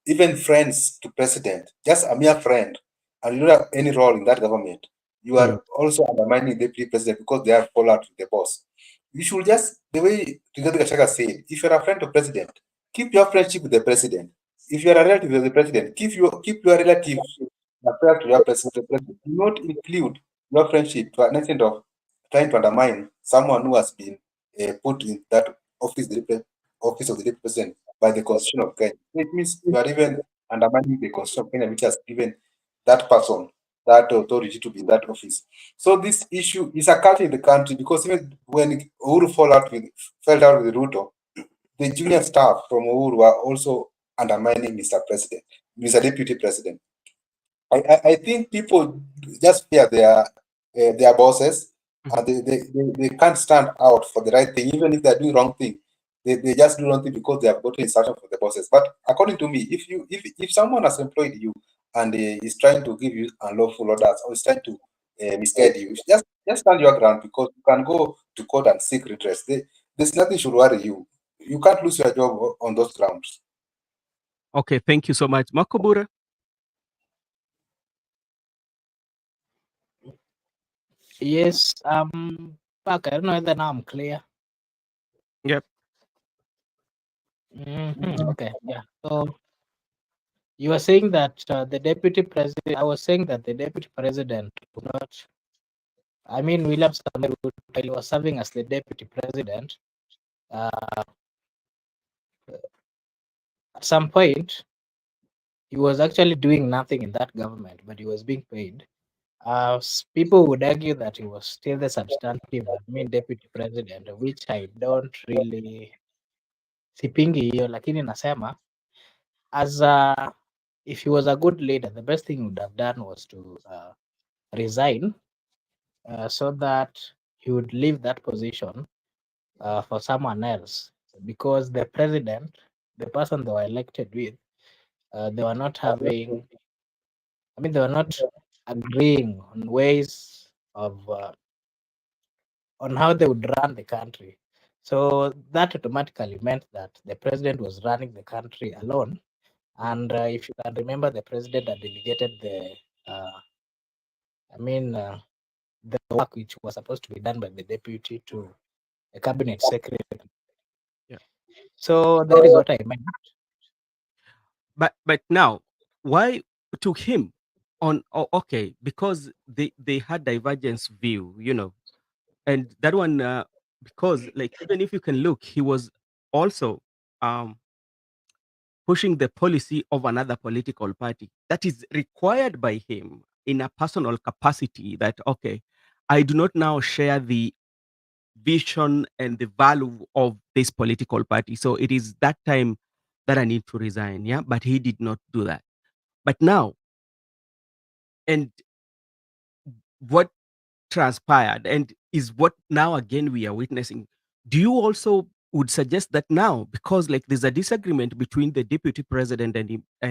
even friends to president, just a mere friend, and you don't have any role in that government, you are also undermining the deputy president because they are fallout with the boss. You should just, the way Rigathi Gachagua said, if you're a friend to president, keep your friendship with the president. If you're a relative of the president, keep your relatives affair to your president. Do not include your friendship to an extent of trying to undermine someone who has been put in that office, office of the deputy president by the constitution of Kenya. It means you are even undermining the constitution of Kenya, which has given that person that authority to be in that office. So this issue is a culture in the country, because even when Uhuru fell out with Ruto, the junior staff from Uhuru were also undermining Mr. Deputy President. I think people just fear their bosses, and they can't stand out for the right thing, even if they're doing wrong thing. They just do wrong thing because they have gotten instruction from the bosses. But according to me, if someone has employed you and is trying to give you unlawful orders or is trying to misguide you, just stand your ground, because you can go to court and seek redress. There's nothing should worry you. You can't lose your job on those grounds. Okay, thank you so much. Makobura? Yes, Park, I don't know whether now I'm clear. Yep. Okay, yeah. So you were saying that the deputy president, I was saying that the deputy president would not, I mean, William Samoei Ruto, while he was serving as the deputy president, at some point, he was actually doing nothing in that government, but he was being paid. People would argue that he was still the substantive, I mean, deputy president, which I don't really sipingi hiyo, lakini nasema as if he was a good leader, the best thing he would have done was to resign so that he would leave that position for someone else, because the president, the person they were elected with, they were not having, I mean, they were not agreeing on ways of on how they would run the country. So that automatically meant that the president was running the country alone. And if you can remember, the president had delegated the the work which was supposed to be done by the deputy to a cabinet secretary. Yeah. So that is what I meant. But now, why to him okay, because they had divergence view, and that one because like even if you can look, he was also pushing the policy of another political party that is required by him in a personal capacity, that okay, I do not now share the vision and the value of this political party, so it is that time that I need to resign. Yeah, but he did not do that. But now, and what transpired and is what now again we are witnessing, do you also would suggest that now, because like there's a disagreement between the deputy president and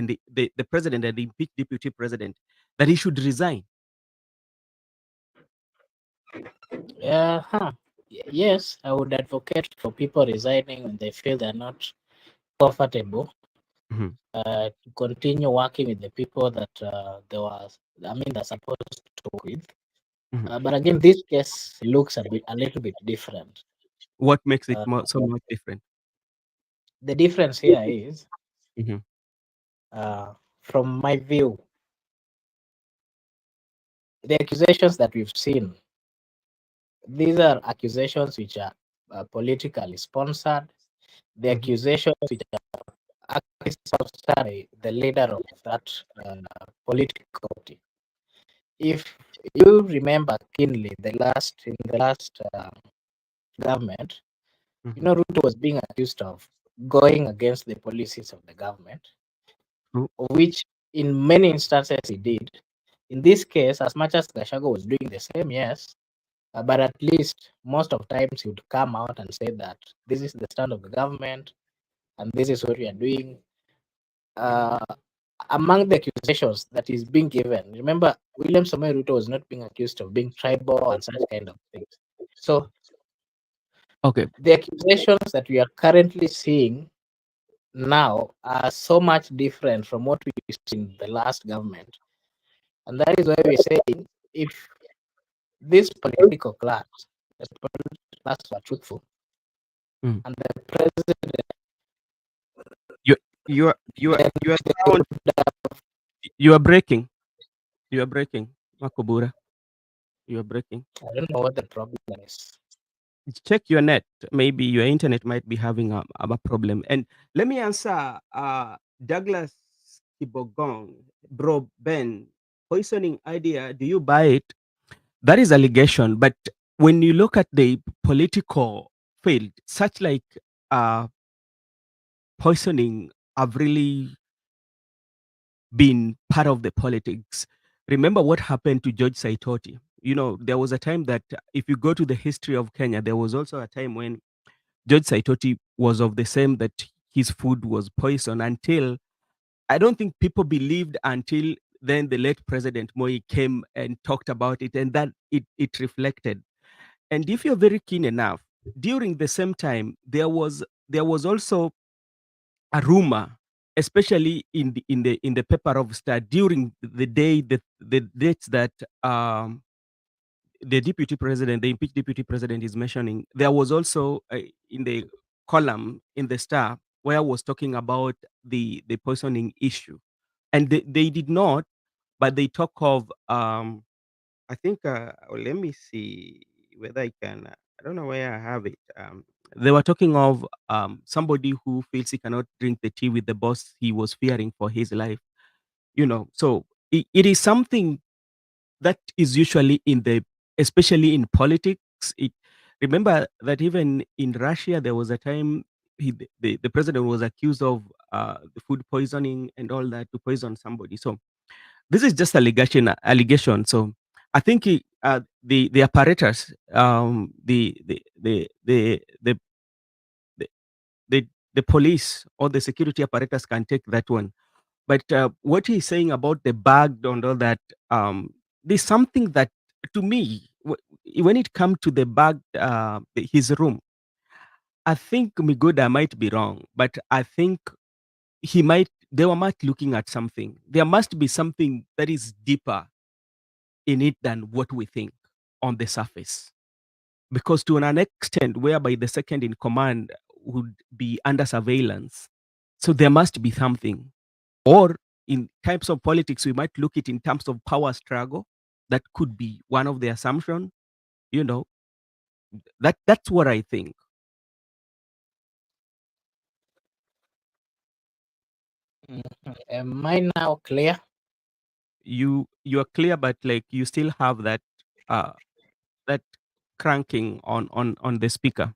the president and the impeached deputy president, that he should resign? Yes, I would advocate for people resigning when they feel they're not comfortable to continue working with the people that they're supposed to work with. But again, this case looks a little bit different. What makes it so much different? The difference here is, from my view, the accusations that we've seen, these are accusations which are politically sponsored. The accusations which are the leader of that political party. If you remember keenly, in the last government, you know, Ruto was being accused of going against the policies of the government, True. which in many instances he did. In this case, as much as Gachagua was doing the same, yes, but at least most of times he would come out and say that this is the stand of the government and this is what we are doing. Among the accusations that is being given, remember, William Samoei Ruto was not being accused of being tribal and such kind of things. So Okay. the accusations that we are currently seeing now are so much different from what we used in the last government. And that is why we're saying if this political class, the political class are truthful, Mm. and the president, Your then sound, you are breaking. You are breaking, Makobura. You are breaking. I don't know what the problem is. Check your net. Maybe your internet might be having a problem. And let me answer Douglas Kibogong, bro Ben, poisoning idea. Do you buy it? That is allegation. But when you look at the political field, such like poisoning have really been part of the politics. Remember what happened to George Saitoti. You know, there was a time that if you go to the history of Kenya, there was also a time when George Saitoti was of the same that his food was poison until I don't think people believed until then the late President Moi came and talked about it and that it reflected. And if you're very keen enough, during the same time, there was also a rumor, especially in the paper of Star during the day the dates that the deputy president, the impeached deputy president is mentioning, there was also in the column in the Star where I was talking about the poisoning issue, and they did not, but they talk of I think let me see whether I can. I don't know where I have it. They were talking of somebody who feels he cannot drink the tea with the boss he was fearing for his life. You know, so it is something that is usually especially in politics. Remember that even in Russia, there was a time the president was accused of the food poisoning and all that to poison somebody. So this is just allegation. So I think the apparatus, the, the police or the security apparatus can take that one. But what he's saying about the bag and all that, there's something that to me, when it comes to the bag, his room, I think Migoda might be wrong, but I think they were might looking at something. There must be something that is deeper in it than what we think on the surface. Because to an extent whereby the second in command would be under surveillance, so there must be something. Or in types of politics, we might look it in terms of power struggle. That could be one of the assumption. You know, that's what I think. Am I now clear? You are clear, but like you still have uh that cranking on the speaker.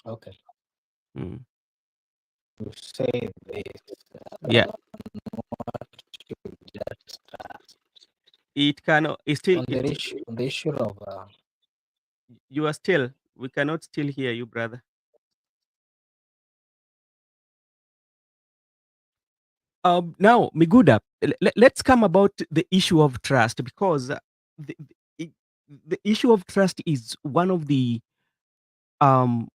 Okay. Mm. To say this, Yeah, what should just it cannot. It's still on the issue of you are still. We cannot still hear you, brother. Now, Miguda, let's come about the issue of trust because the, the the issue of trust is one of the um,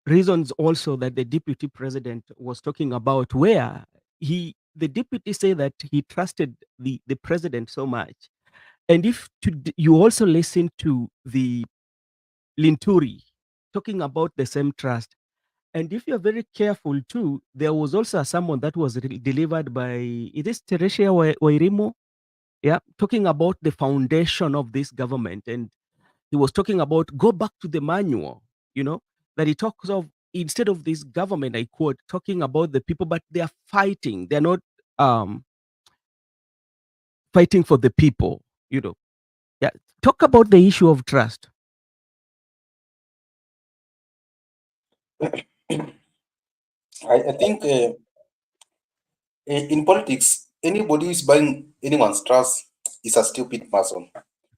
reasons also that the deputy president was talking about, where the deputy say that he trusted the president so much, and if you also listen to the Linturi talking about the same trust. And if you're very careful too, there was also a sermon that was delivered by, it is Teresia Wairimo, yeah, talking about the foundation of this government. And he was talking about go back to the manual, you know, that he talks of instead of this government, I quote, talking about the people, but they are fighting. They're not um, fighting for the people. Yeah. Talk about the issue of trust. I think in politics, anybody who is buying anyone's trust is a stupid person.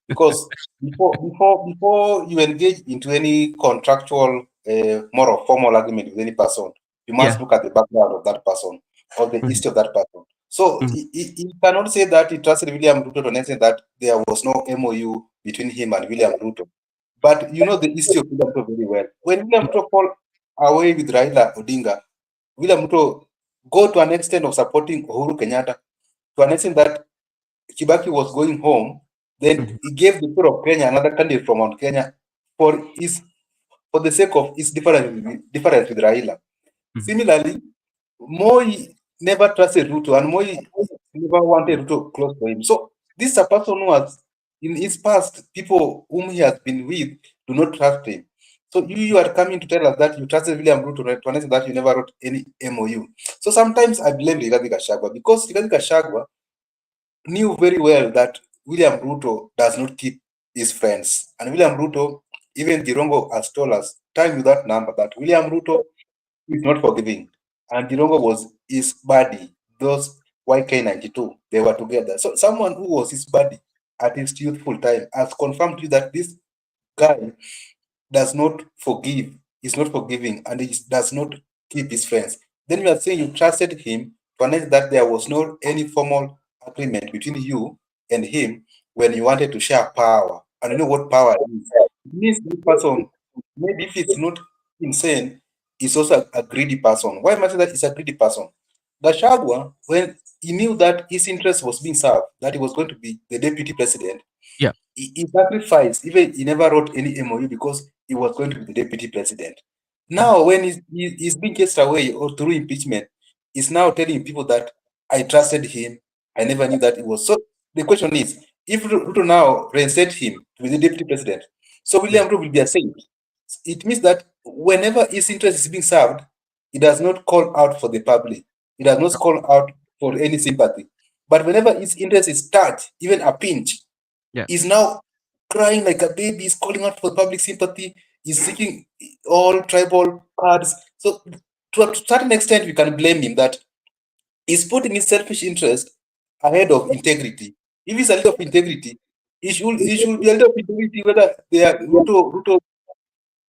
Because before you engage into any contractual, more or formal agreement with any person, you must Yeah. look at the background of that person or the Mhm. history of that person. So Mhm. you cannot say that he trusted William Ruto to an extent that there was no MOU between him and William Ruto. But you know the history of William Ruto very well. When William Ruto fall away with Raila Odinga, William Ruto go to an extent of supporting Uhuru Kenyatta to an extent that Kibaki was going home. Then Mhm. he gave the people of Kenya another candidate from Mount Kenya for the sake of his difference with Raila. Mhm. Similarly, Moi never trusted Ruto, and Moi never wanted Ruto close to him. So this is a person who has, in his past, people whom he has been with do not trust him. So you are coming to tell us that you trusted William Ruto to an extent that you never wrote any MOU. So sometimes I blame Rigathi Gachagua because Rigathi Gachagua knew very well that William Ruto does not keep his friends. And William Ruto, even Jirongo has told us, time with that number, that William Ruto is not forgiving. And Jirongo was his buddy. Those YK92, they were together. So someone who was his buddy at his youthful time has confirmed to you that this guy does not forgive, is not forgiving, and he does not keep his friends. Then you are saying you trusted him to an that there was no any formal agreement between you and him when you wanted to share power. And you know what power is. It means this person, maybe if it's not insane, is also a greedy person. Why am I saying that he's a greedy person? Gachagua, when he knew that his interest was being served, that he was going to be the deputy president, Yeah. he sacrificed, even he never wrote any MOU because he was going to be the deputy president. Mhm. Now, when he's being cast away or through impeachment, he's now telling people that I trusted him. I never knew that it was. So the question is, if Ruto now reinstate him to be the deputy president, so Yeah. William Ruto will be a saint. It means that whenever his interest is being served, he does not call out for the public. He does not call out for any sympathy. But whenever his interest is touched, even a pinch, Yeah. he's now crying like a baby. He's calling out for public sympathy. He's seeking all tribal cards. So, to a certain extent, we can blame him that he's putting his selfish interest ahead of integrity. If he's a leader of integrity, he should be a leader of integrity whether they are Ruto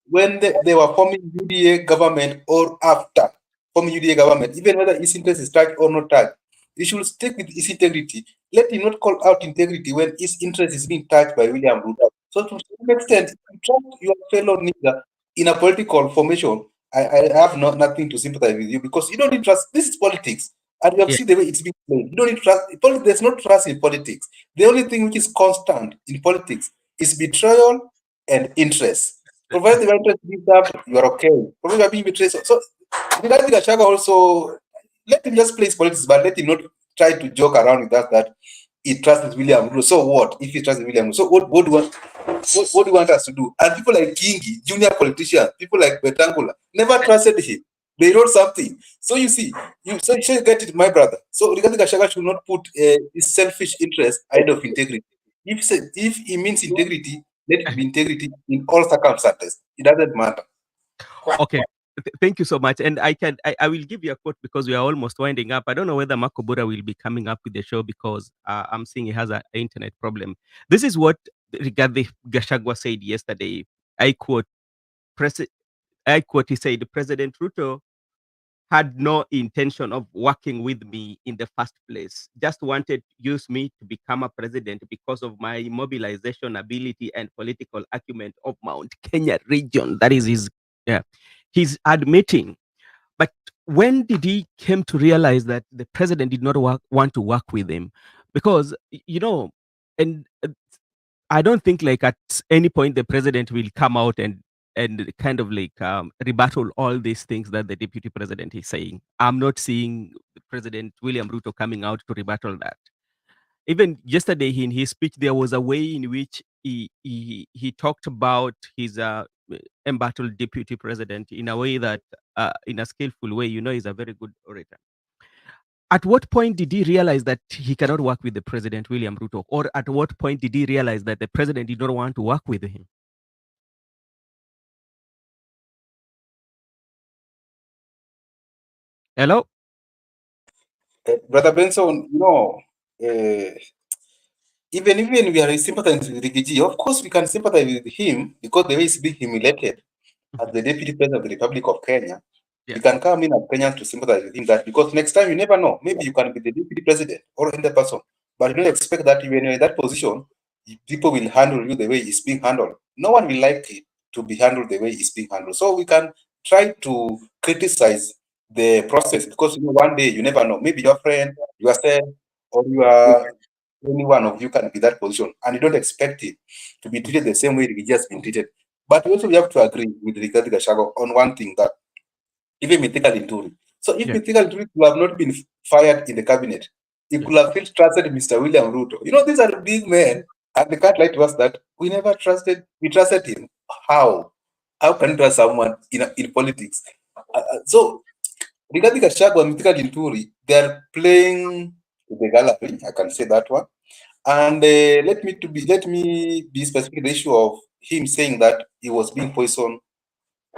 when they were forming UDA government or after forming UDA government, even whether his interest is tagged or not tagged, he should stick with his integrity. Let him not call out integrity when his interest is being touched by William Ruto. So to some extent, if you trust your fellow nigger in a political formation, I have nothing to sympathize with you because you don't need trust. This is politics. And we have Yeah. seen the way it's being played. You don't need trust. There's no trust in politics. The only thing which is constant in politics is betrayal and interest. Provided the interest is served, you are okay. Provided you are being betrayed. So regarding Gachagua also, let him just play his politics, but let him not try to joke around with that he trusts William Ruto. So what if he trusts William Ruto? So what do you want? What do you want us to do? And people like Kingi, junior politicians, people like Betangula, never trusted him. They wrote something. So you see, you get it, my brother. So regarding Gachagua should not put his selfish interest ahead of integrity. If he means integrity, let it be integrity in all circumstances. It doesn't matter. Okay. Thank you so much. And I will give you a quote because we are almost winding up. I don't know whether Makobura will be coming up with the show because I'm seeing he has an internet problem. This is what Rigathi Gachagua said yesterday. I quote, he said, President Ruto had no intention of working with me in the first place. Just wanted to use me to become a president because of my mobilization ability and political acumen of Mount Kenya region. That is his, yeah, he's admitting. But when did he came to realize that the president did not want to work with him? Because, and I don't think like at any point the president will come out and kind of like rebuttal all these things that the deputy president is saying. I'm not seeing President William Ruto coming out to rebuttal that. Even yesterday in his speech, there was a way in which he talked about his embattle deputy president in a way that, in a skillful way, he's a very good orator. At what point did he realize that he cannot work with the president, William Ruto? Or at what point did he realize that the president did not want to work with him? Hello? Brother Benson, even we are sympathizing with Rigiji, of course we can sympathize with him because the way he's being humiliated as the deputy president of the Republic of Kenya. Yeah. You can come in as Kenyans to sympathize with him, that because next time you never know, maybe you can be the deputy president or any person, but you don't expect that when you're in that position, people will handle you the way it's being handled. No one will like it to be handled the way it's being handled. So we can try to criticize the process because one day you never know. Maybe your friend, yourself, or you are any one of you can be that position, and you don't expect it to be treated the same way it just been treated. But also we have to agree with Rigathi Gachagua on one thing, that even Mythical Inturi. So if Mythical Inturi could have not been fired in the cabinet, he could have still trusted Mr. William Ruto. These are big men, and they can't lie to us that we trusted him. How? How can you trust someone in politics? So Rigathi Gachagua and Mythical Inturi, they're playing the gallery, I can say that one. And let me be specific, the issue of him saying that he was being poisoned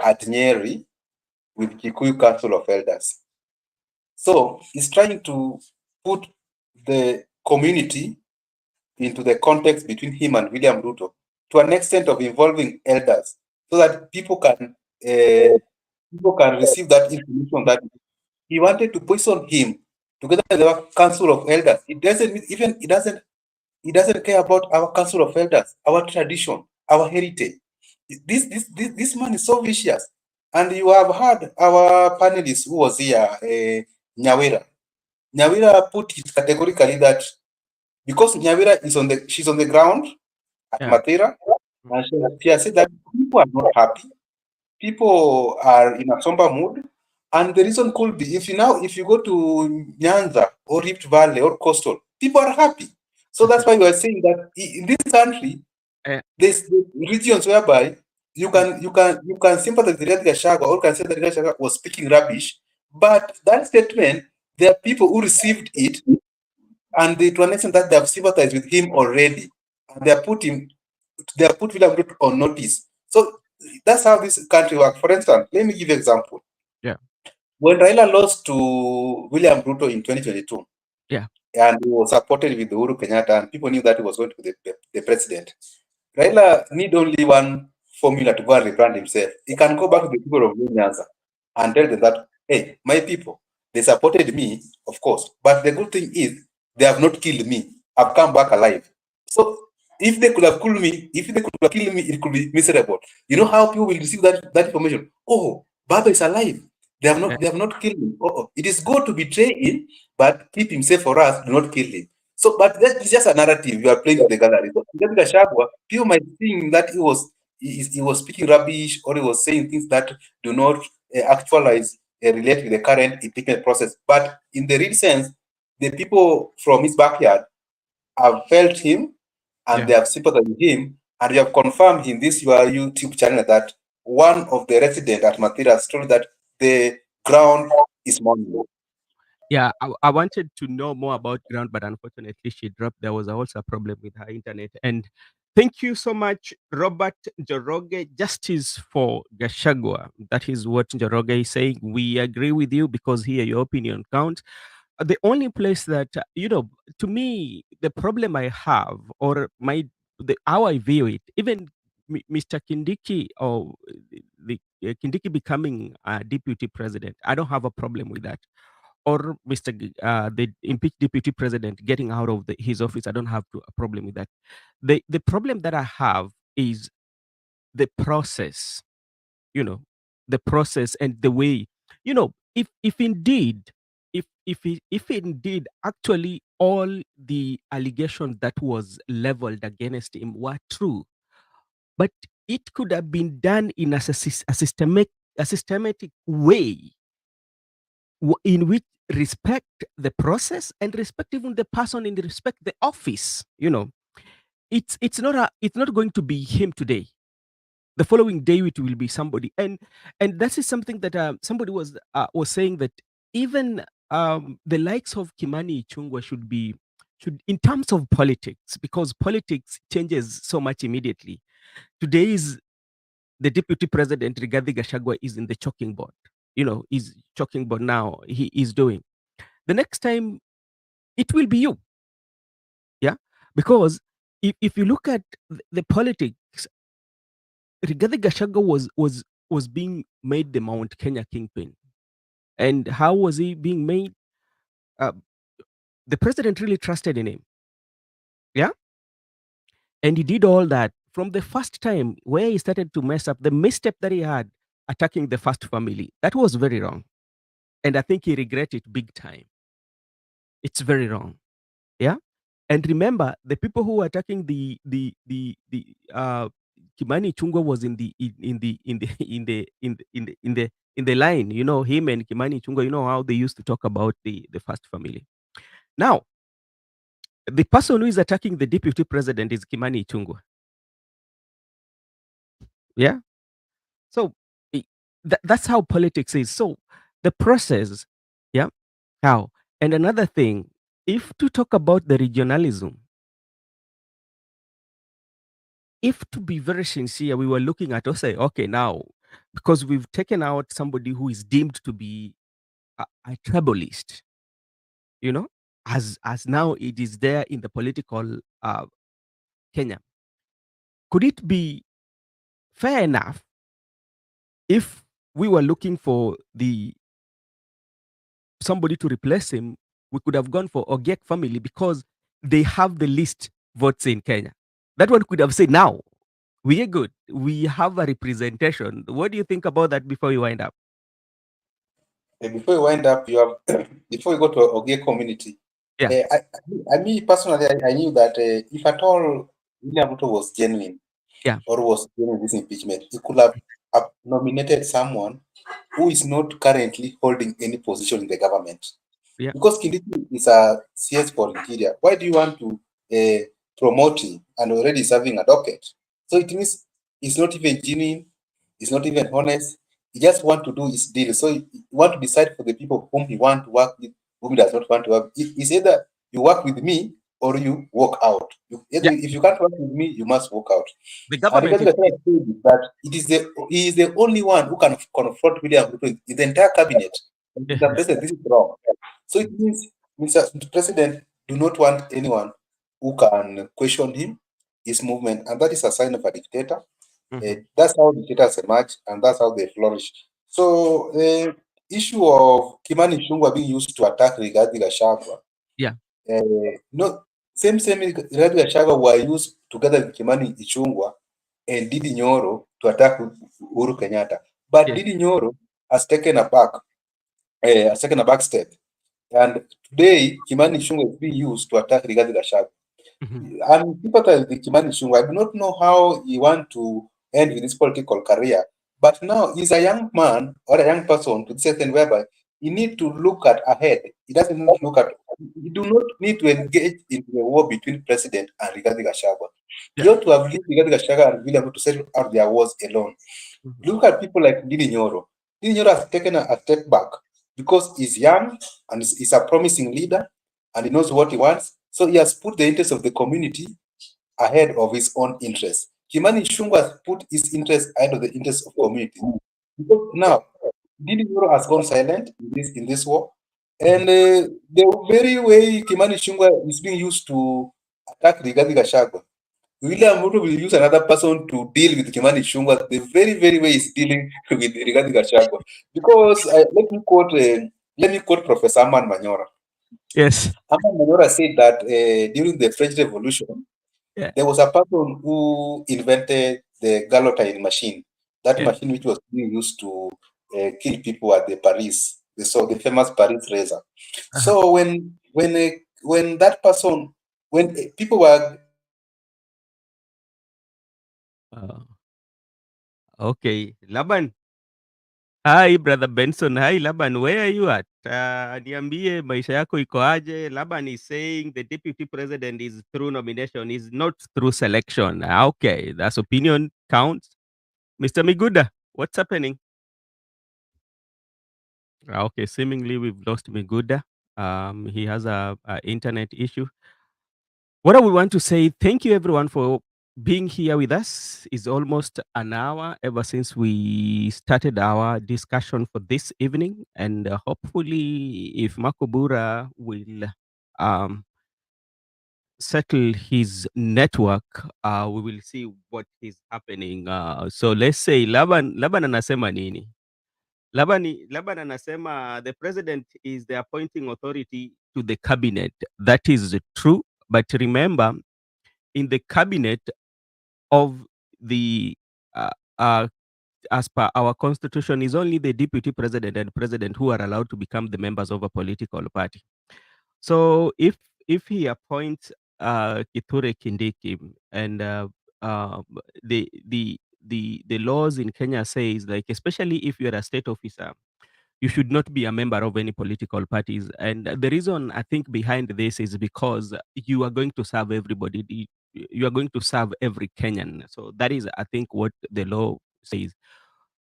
at Nyeri with Kikuyu Council of Elders. So he's trying to put the community into the context between him and William Ruto to an extent of involving elders, so that people can receive that information that he wanted to poison him together with the Council of Elders. He doesn't care about our Council of Elders, our tradition, our heritage. This man is so vicious. And you have heard our panelist who was here, Nyawira. Nyawira put it categorically that because Nyawira she's on the ground at Matera, and she has said that people are not happy. People are in a somber mood. And the reason could be, if you go to Nyanza or Rift Valley or Coastal, people are happy. So that's why we are saying that in this country, there's regions whereby you can sympathize with Rigathi Gachagua or can say that Rigathi Gachagua was speaking rubbish, but that statement, there are people who received it, and to an extent that they have sympathized with him already, and they have put William Ruto on notice. So that's how this country works. For instance, let me give you an example. Yeah. When Raila lost to William Ruto in 2022, and he was supported with Uhuru Kenyatta, and people knew that he was going to be the president, Raila need only one formula to go and rebrand himself. He can go back to the people of Nyanza and tell them that, hey, my people, they supported me, of course, but the good thing is they have not killed me. I've come back alive. So if they could have killed me, it could be miserable. You know how people will receive that information? Oh, Baba is alive. They have not killed him. Oh, it is good to betray him, but keep him safe for us. Do not kill him. So, but that is just a narrative you are playing with the gallery. So, Gachagua, people might think that he was speaking rubbish, or he was saying things that do not actualize relate with the current impeachment process. But in the real sense, the people from his backyard have felt him, and they have sympathized with him, and you have confirmed in this your YouTube channel that one of the residents at Mathira has told that the ground is mourning. Yeah, I wanted to know more about ground, but unfortunately she dropped. There was also a problem with her internet. And thank you so much, Robert Njoroge. Justice for Gachagua. That is what Njoroge is saying. We agree with you because here your opinion counts. The only place that, to me, the problem I have, or how I view it, even Mr. Kindiki, or the Kindiki becoming a deputy president, I don't have a problem with that. Or the impeached deputy president getting out of his office, I don't have a problem with that. The problem that I have is the process, the process and the way, if indeed, if indeed actually all the allegations that was leveled against him were true, but it could have been done in a systematic way, in which respect the process and respect even the person, and respect the office. It's not going to be him today. the following day it will be somebody. And that is something that somebody was saying, that even the likes of Kimani Ichung'wah should, in terms of politics, because politics changes so much immediately. Today is the deputy president, Rigathi Gachagua, is in the choking board. Is choking board now. He is doing. The next time, it will be you. Yeah, because if you look at the politics, Rigathi Gachagua was being made the Mount Kenya kingpin. And how was he being made? Uh, the president really trusted in him. Yeah. And he did all that from the first time where he started to mess up. The misstep that he had attacking the first family, that was very wrong. And I think he regretted it big time. It's very wrong. Yeah. And remember, the people who were attacking the Kimani Chungwa was in the line. Him and Kimani Chungwa. You know how they used to talk about the first family. Now, the person who is attacking the deputy president is Kimani Chungwa. Yeah. So that's how politics is. So the process, yeah. How? And another thing, if to talk about the regionalism, if to be very sincere, we were looking at, say, okay, now, because we've taken out somebody who is deemed to be a tribalist, as now it is there in the political Kenya. Could it be fair enough if we were looking for somebody to replace him? We could have gone for Ogiek family because they have the least votes in Kenya. That one could have said, now, we are good. We have a representation. What do you think about that before you wind up? Before you wind up, you have before you go to Ogiek community. Yeah. Me personally, I knew that if at all William Ruto was genuine, yeah, or was doing this impeachment, he could have nominated someone who is not currently holding any position in the government. Yeah. Because Kindiki is a CS for Interior. Why do you want to promote him and already serving a docket? So it means he's not even genuine, he's not even honest. He just want to do his deal. So he want to decide for the people whom he want to work with, whom he does not want to work. It's either you work with me or you walk out. If you can't work with me, you must walk out. The government and that he is the only one who can confront William Ruto in the entire cabinet. The president, this is wrong. So it means Mr. President do not want anyone who can question him, his movement, and that is a sign of a dictator. That's how dictators emerge, and that's how they flourish. So the issue of Kimani Ichung'wah being used to attack Rigathi Gachagua, same Rigathi Gachagua were used together with Kimani Ichung'wah and Didi Nyoro to attack Uhuru Kenyatta. But Didi Nyoro has taken a back step. And today, Kimani Ichung'wah is being used to attack Rigathi Gachagua. I'm sympathizing with Kimani Ichung'wah. I do not know how he wants to end with his political career. But now he's a young man or a young person to the extent whereby he need to look ahead. He doesn't need to look at. You do not need to engage in the war between President and Rigathi Gachagua. You ought to have left Rigathi Gachagua and William to settle out their wars alone. Look at people like Didi Nyoro. Didi Nyoro has taken a step back because he's young and he's a promising leader and he knows what he wants. So he has put the interests of the community ahead of his own interests. Kimani Ichung'wah has put his interests ahead of the interests of the community. Because now, Didi Nyoro has gone silent in this war. And the very way Kimani Ichung'wah is being used to attack Rigathi Gachagua, William Ruto will use another person to deal with Kimani Ichung'wah the very, very way he's dealing with Rigathi Gachagua. Because let me quote Professor Aman Manyora. Yes. Aman Manyora said that during the French Revolution, there was a person who invented the guillotine machine. That machine which was being used to kill people at the Paris, the famous Paris razor. So when that person, when people were okay, Laban. Hi, brother Benson. Hi, Laban. Where are you at? Niambie maisha yako iko aje? Laban is saying the deputy president is through nomination, is not through selection. Okay, that's opinion counts. Mr. Miguda, what's happening? Okay, seemingly we've lost Miguda. He has a internet issue. What I would want to say, thank you everyone for being here with us. It's almost an hour ever since we started our discussion for this evening, and hopefully, if Makobura will um, settle his network, we will see what is happening. So let's say Laban anasema nini? Laban anasema the president is the appointing authority to the cabinet. That is true, but remember, in the cabinet of the uh, uh, as per our constitution, is only the deputy president and president who are allowed to become the members of a political party. So if he appoints Kithure Kindiki, and uh, the laws in Kenya says, like, especially if you're a state officer, you should not be a member of any political parties. And the reason I think behind this is because you are going to serve everybody. You are going to serve every Kenyan. So that is, I think, what the law says.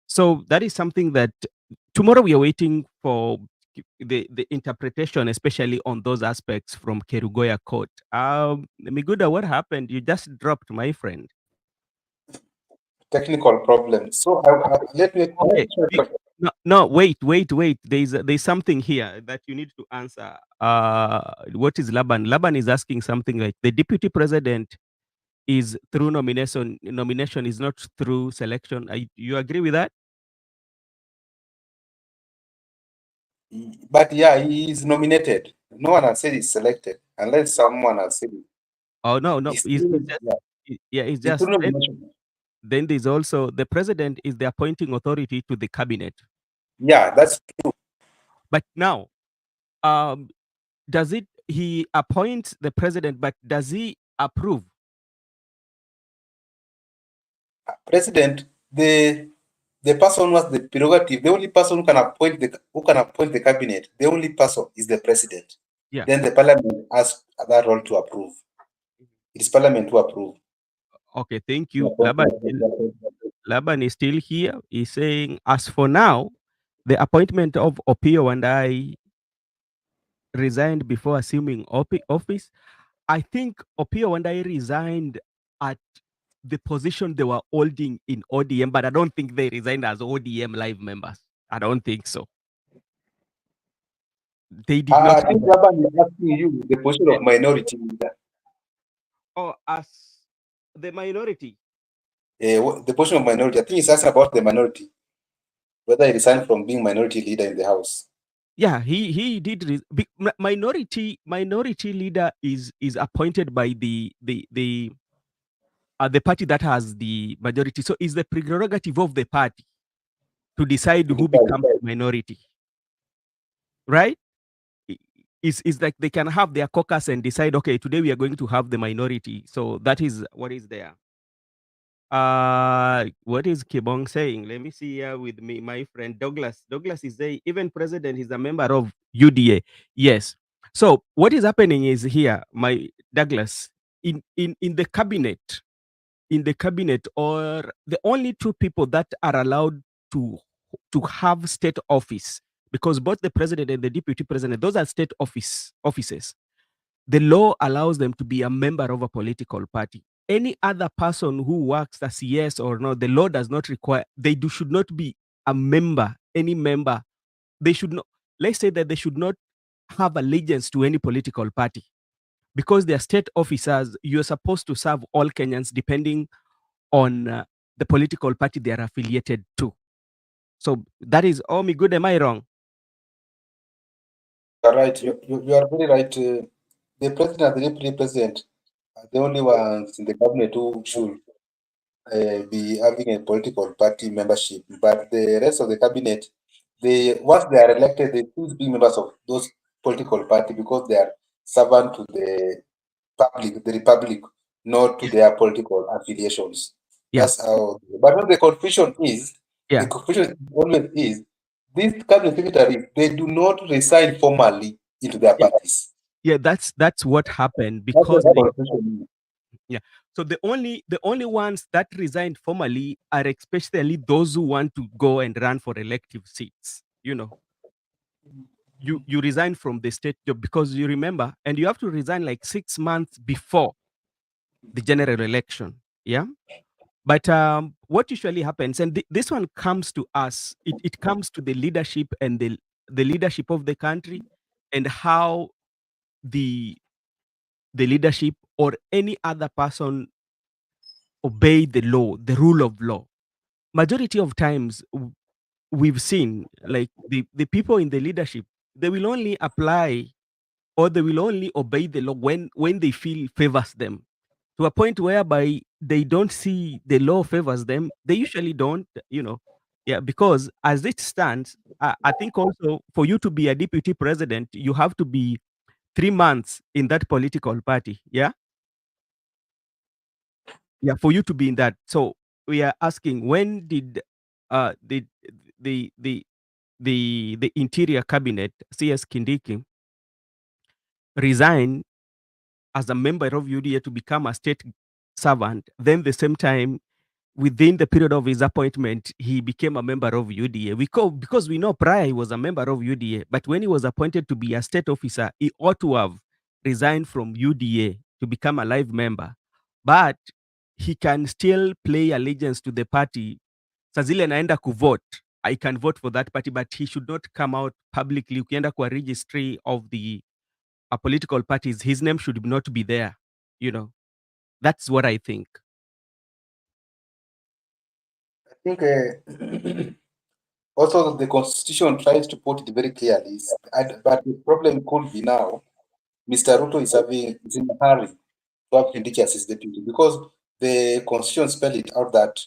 So that is something that tomorrow we are waiting for the interpretation, especially on those aspects from Kerugoya Court. Miguda, what happened? You just dropped, my friend. Technical problem. So let me. Okay. No, wait. There's something here that you need to answer. What is Laban? Laban is asking something like the deputy president is through nomination. Nomination is not through selection. You agree with that? But yeah, he is nominated. No one has said he's selected, unless someone has said it. Oh no, He's it's through, just, yeah, yeah, it's he's just through nomination. then there's also the president is the appointing authority to the cabinet. Yeah, that's true. But now, does it? He appoints the president, but does he approve? President, the person who has the prerogative, the only person who can appoint the cabinet, the only person is the president. Yeah. Then the parliament has that role to approve. It's parliament to approve. Okay, thank you. Laban is still here. He's saying, as for now, the appointment of Opio and I resigned before assuming office. I think Opio and I resigned at the position they were holding in ODM, but I don't think they resigned as ODM live members. I don't think so. They did not. I think Laban is asking you the position of minority leader. Or as the minority. The position of minority. I think he's asking about the minority, whether he resigned from being minority leader in the house. Yeah, he did. Minority leader is appointed by the party that has the majority. So it's the prerogative of the party to decide who becomes the minority, right? It's like they can have their caucus and decide, okay, today we are going to have the minority. So that is what is there. What is Kibong saying? Let me see here with me, my friend Douglas. Douglas is saying even president is a member of UDA. Yes. So what is happening is here, my Douglas, in the cabinet, or the only two people that are allowed to have state office, because both the president and the deputy president, those are state offices. The law allows them to be a member of a political party. Any other person who works as yes or no, the law does not require, should not be a member, any member. They should not, let's say that they should not have allegiance to any political party. Because they are state officers, you're supposed to serve all Kenyans depending on the political party they are affiliated to. So that is, oh, me good, am I wrong? You're right. You are very right. The president and the deputy president are the only ones in the cabinet who should be having a political party membership. But the rest of the cabinet, once they are elected, they choose being members of those political party because they are servant to the republic, not to their political affiliations. Yeah. That's how. But what the confusion is, Yeah. the confusion always is, these cabinet secretaries, they do not resign formally into their parties. Yeah, that's what happened because Yeah. So the only ones that resigned formally are especially those who want to go and run for elective seats. You know, you resign from the state job because you remember, and you have to resign like 6 months before the general election. Yeah. But what usually happens, and this one comes to us, it comes to the leadership and the leadership of the country, and how the leadership or any other person obey the law, the rule of law. Majority of times we've seen like the people in the leadership, they will only apply or they will only obey the law when they feel favors them, to a point whereby they don't see the law favors them. They usually don't, yeah, because as it stands, I think also for you to be a deputy president, you have to be 3 months in that political party. Yeah. Yeah, for you to be in that. So we are asking, when did the the the the interior cabinet, CS Kindiki, resign as a member of UDA to become a state servant? Then the same time, within the period of his appointment, he became a member of UDA. Because we know prior he was a member of UDA, but when he was appointed to be a state officer, he ought to have resigned from UDA to become a live member. But he can still play allegiance to the party. Sazile naenda kuvote, I can vote for that party, but he should not come out publicly. Ukienda kwa registry of the political parties, his name should not be there. That's what I think. I think also the constitution tries to put it very clearly, but the problem could be now, Mr. Ruto is in a hurry to have Kindiki as his deputy, because the constitution spelled it out that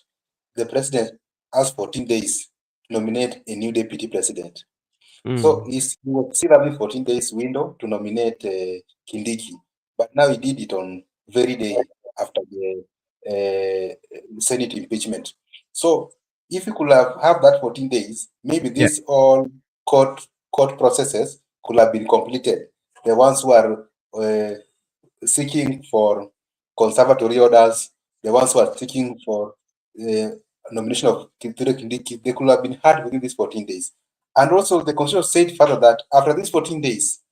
the president has 14 days to nominate a new deputy president. So he was still having 14 days window to nominate Kindiki, but now he did it on very day after the Senate impeachment. So if he could have that 14 days, maybe these all court processes could have been completed. The ones who are seeking for conservatory orders, the ones who are seeking for nomination of Kindiki, they could have been had within these 14 days. And also, the constitution said further that after these 14 days,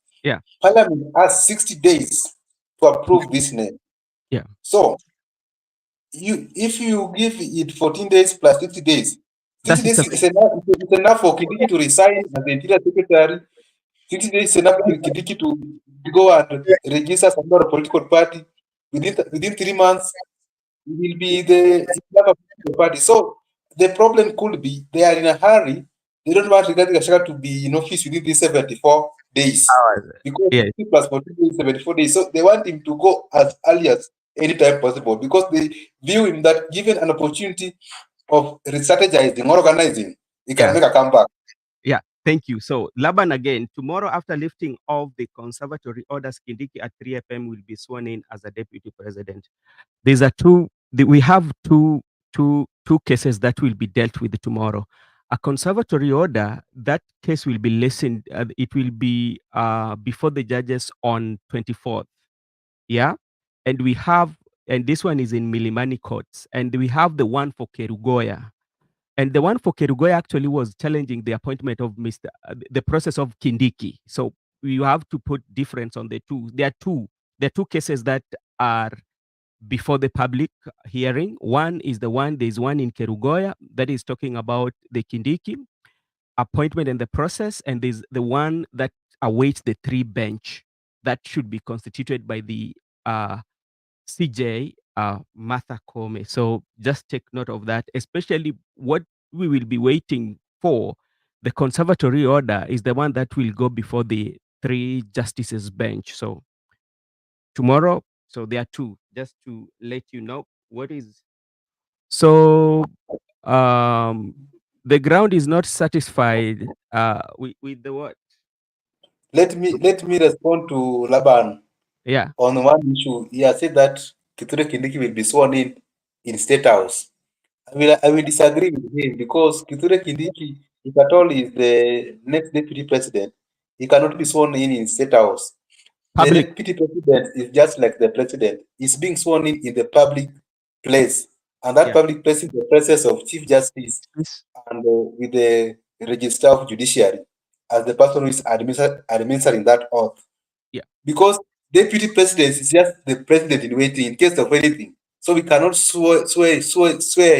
Parliament has 60 days to approve this name. Yeah. So, if you give it 14 days plus 60 days, 60 days is enough for Kindiki to resign as the Interior Secretary. 60 days is enough for Kindiki to go and register some sort of political party. Within 3 months, it will be the political party. So, the problem could be they are in a hurry. They don't want Rigathi Gachagua to be in office within these 74 days. Because 60 plus 14 days, 74 days. So they want him to go as early as any time possible, because they view him that given an opportunity of re-strategizing or organizing, he can make a comeback. Yeah, thank you. So Laban, again, tomorrow after lifting of the conservatory orders, Kindiki at 3 p.m. will be sworn in as a deputy president. We have two cases that will be dealt with tomorrow. A conservatory order, that case will be listened. It will be before the judges on 24th. Yeah, and this one is in Milimani courts, and we have the one for Kerugoya. And the one for Kerugoya actually was challenging the appointment of the process of Kindiki. So you have to put difference on the two. There are two cases that are before the public hearing. There's one in Kerugoya that is talking about the Kindiki appointment and the process, and there's the one that awaits the 3 bench that should be constituted by the CJ Martha Kome. So just take note of that, especially what we will be waiting for. The conservatory order is the one that will go before the 3 justices bench. So tomorrow, so there are 2, just to let you know what is. So the ground is not satisfied with the what? Let me respond to Laban. Yeah. On one issue, he has said that Kithure Kindiki will be sworn in State House. I will disagree with him, because Kithure Kindiki, if at all is the next deputy president, he cannot be sworn in State House. The Public. deputy president is just like the president. He's being sworn in the public place, and that Yeah. public place is the presence of Chief Justice Yes. and with the Registrar of Judiciary as the person who is administering that oath. Yeah. Because deputy president is just the president in waiting in case of anything. So we cannot swear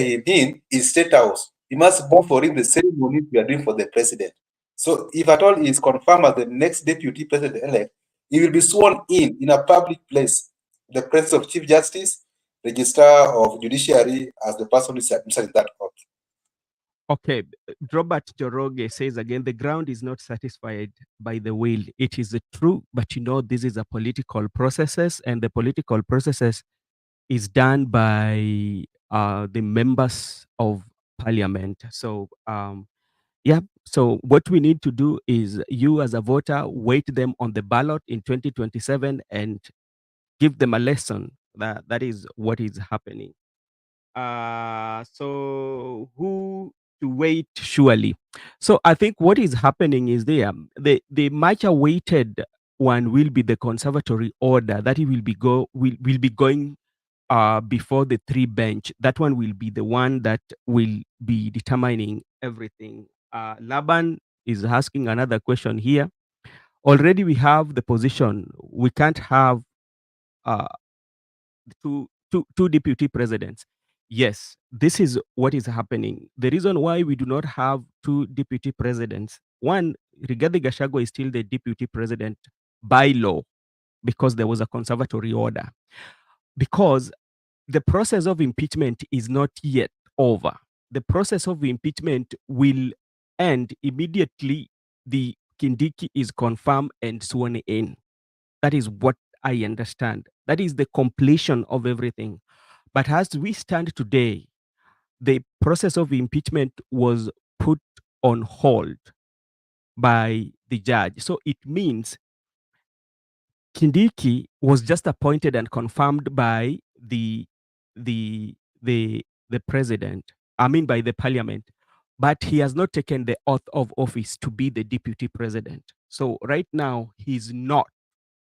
him in State House. He must do for him the ceremony we are doing for the president. So if at all he is confirmed as the next deputy president-elect, he will be sworn in a public place, the presence of Chief Justice, Registrar of Judiciary as the person who is administering that oath. Okay, Robert Joroge says again, the ground is not satisfied by the will. It is true, but you know, this is a political processes, and the political processes is done by the members of parliament. So, yeah, so what we need to do is you as a voter, wait them on the ballot in 2027 and give them a lesson. That is what is happening. So who to wait surely? So I think what is happening is the much awaited one will be the conservatory order that it will be going before the three bench. That one will be the one that will be determining everything. Laban is asking another question here. Already we have the position. We can't have uh, two deputy presidents. Yes, this is what is happening. The reason why we do not have two deputy presidents, one, Rigathi Gachagua is still the deputy president by law because there was a conservatory order. Because the process of impeachment is not yet over. The process of impeachment will end immediately the Kindiki is confirmed and sworn in. That is what I understand. That is the completion of everything. But as we stand today, the process of impeachment was put on hold by the judge. So it means Kindiki was just appointed and confirmed by the the the the president. I mean by the parliament, but he has not taken the oath of office to be the deputy president. So right now he's not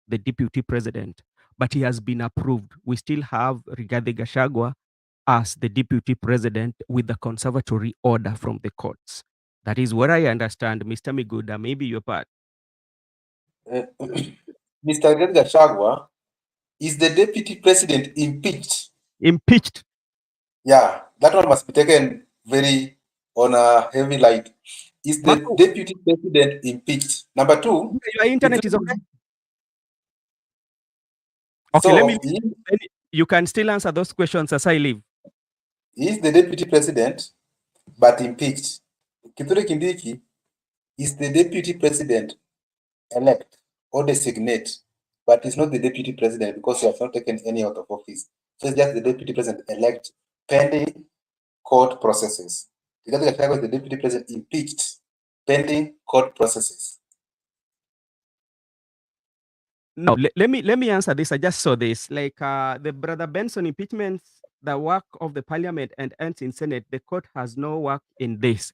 the deputy president, but he has been approved. We still have Rigathi Gachagua as the deputy president with the conservatory order from the courts. That is what I understand, Mr. Miguda. Maybe your part. Mr. Gachagua, is the deputy president impeached? Impeached. Yeah, that one must be taken very on a heavy light. Is the Marco, deputy president impeached? Number two, your internet is okay. Okay, so let me. You can still answer those questions as I leave. he is the deputy president, but impeached. Kithure Kindiki is the deputy president elect or designate, but is not the deputy president because he has not taken any out of office. So it's just the deputy president elect pending court processes. Rigathi Gachagua is the deputy president impeached pending court processes. No, let me answer this. I just saw this. Like the Brother Benson impeachment, the work of the parliament and ends in Senate, the court has no work in this.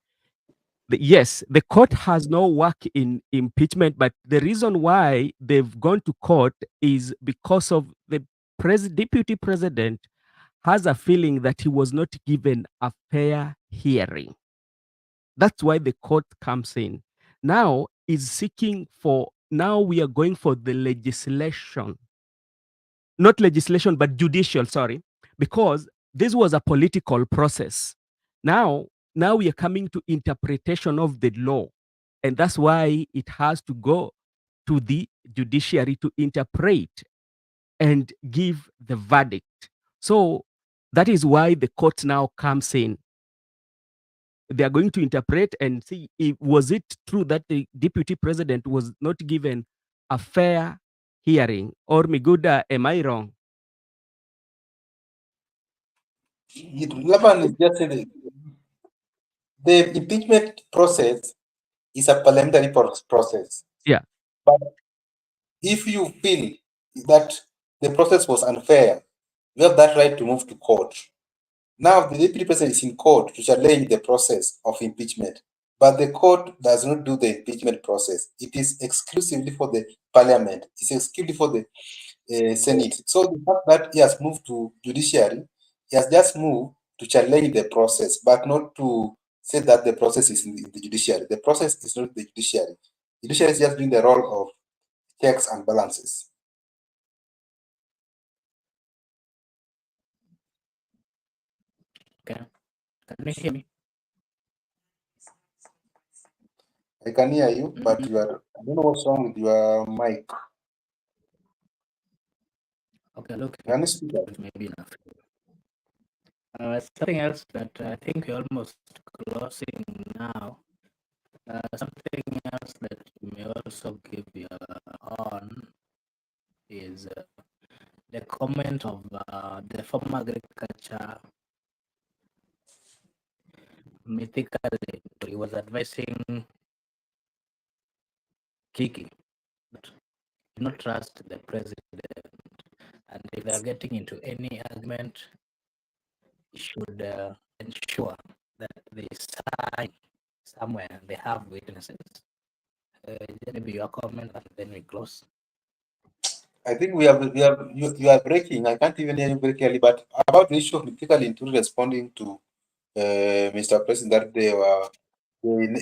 Yes, the court has no work in impeachment, but the reason why they've gone to court is because of the deputy president has a feeling that he was not given a fair hearing. That's why the court comes in. Now is seeking for, now we are going for the legislation. Not legislation, but judicial, sorry, because this was a political process. Now we are coming to interpretation of the law. And that's why it has to go to the judiciary to interpret and give the verdict. So that is why the court now comes in. They are going to interpret and see if was it true that the deputy president was not given a fair hearing, or Miguda, am I wrong? Laban is just saying the impeachment process is a parliamentary process. Yeah. But if you feel that the process was unfair, you have that right to move to court. Now the deputy president is in court to challenge the process of impeachment. But the court does not do the impeachment process. It is exclusively for the parliament. It's exclusively for the Senate. So the fact that he has moved to judiciary, he has just moved to challenge the process, but not to say that the process is in the judiciary. The process is not the judiciary. The judiciary is just doing the role of checks and balances. Okay. Can you hear me? I can hear you, but I don't know what's wrong with your mic. Okay, look, Can you speak up? maybe enough. Something else that I think you're almost closing now. Something else that you may also give your on is the comment of the former agriculture mythically. He was advising Kiki that do not trust the president, and if they are getting into any argument, you should ensure that they sign somewhere they have witnesses. Maybe your comment and then we close. I think you are breaking. I can't even hear you very clearly. But about the issue of mythically into responding to Mr. President, that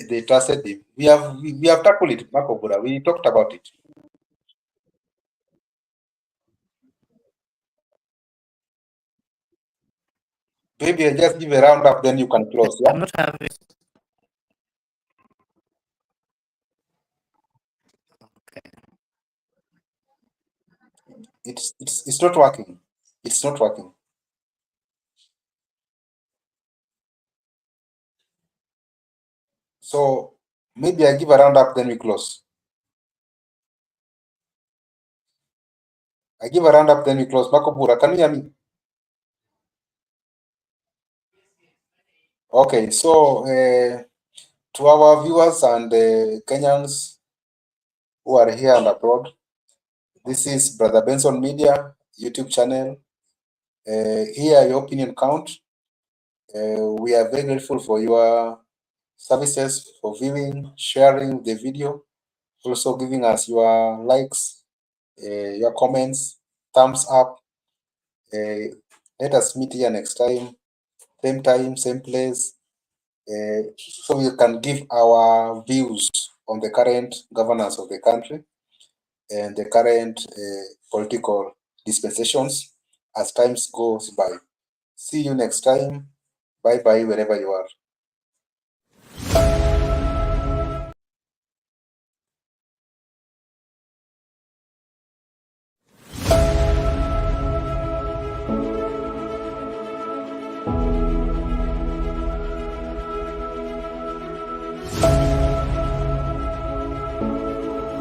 they trusted him. We have tackled it, Marco Buddha. We talked about it. Maybe I just give a round up, then you can close. Yeah? I'm not having. Okay. It's not working. It's not working. So maybe I give a round up, then we close. I give a round up, then we close. Marco Buddha, can you hear me? Okay, so to our viewers and Kenyans who are here and abroad, this is Brother Benson Media YouTube channel. Here, your opinion count. We are very grateful for your services, for viewing, sharing the video, also giving us your likes, your comments, thumbs up. Let us meet here next time, same place, so we can give our views on the current governance of the country and the current political dispensations as times goes by. See you next time. Bye-bye wherever you are.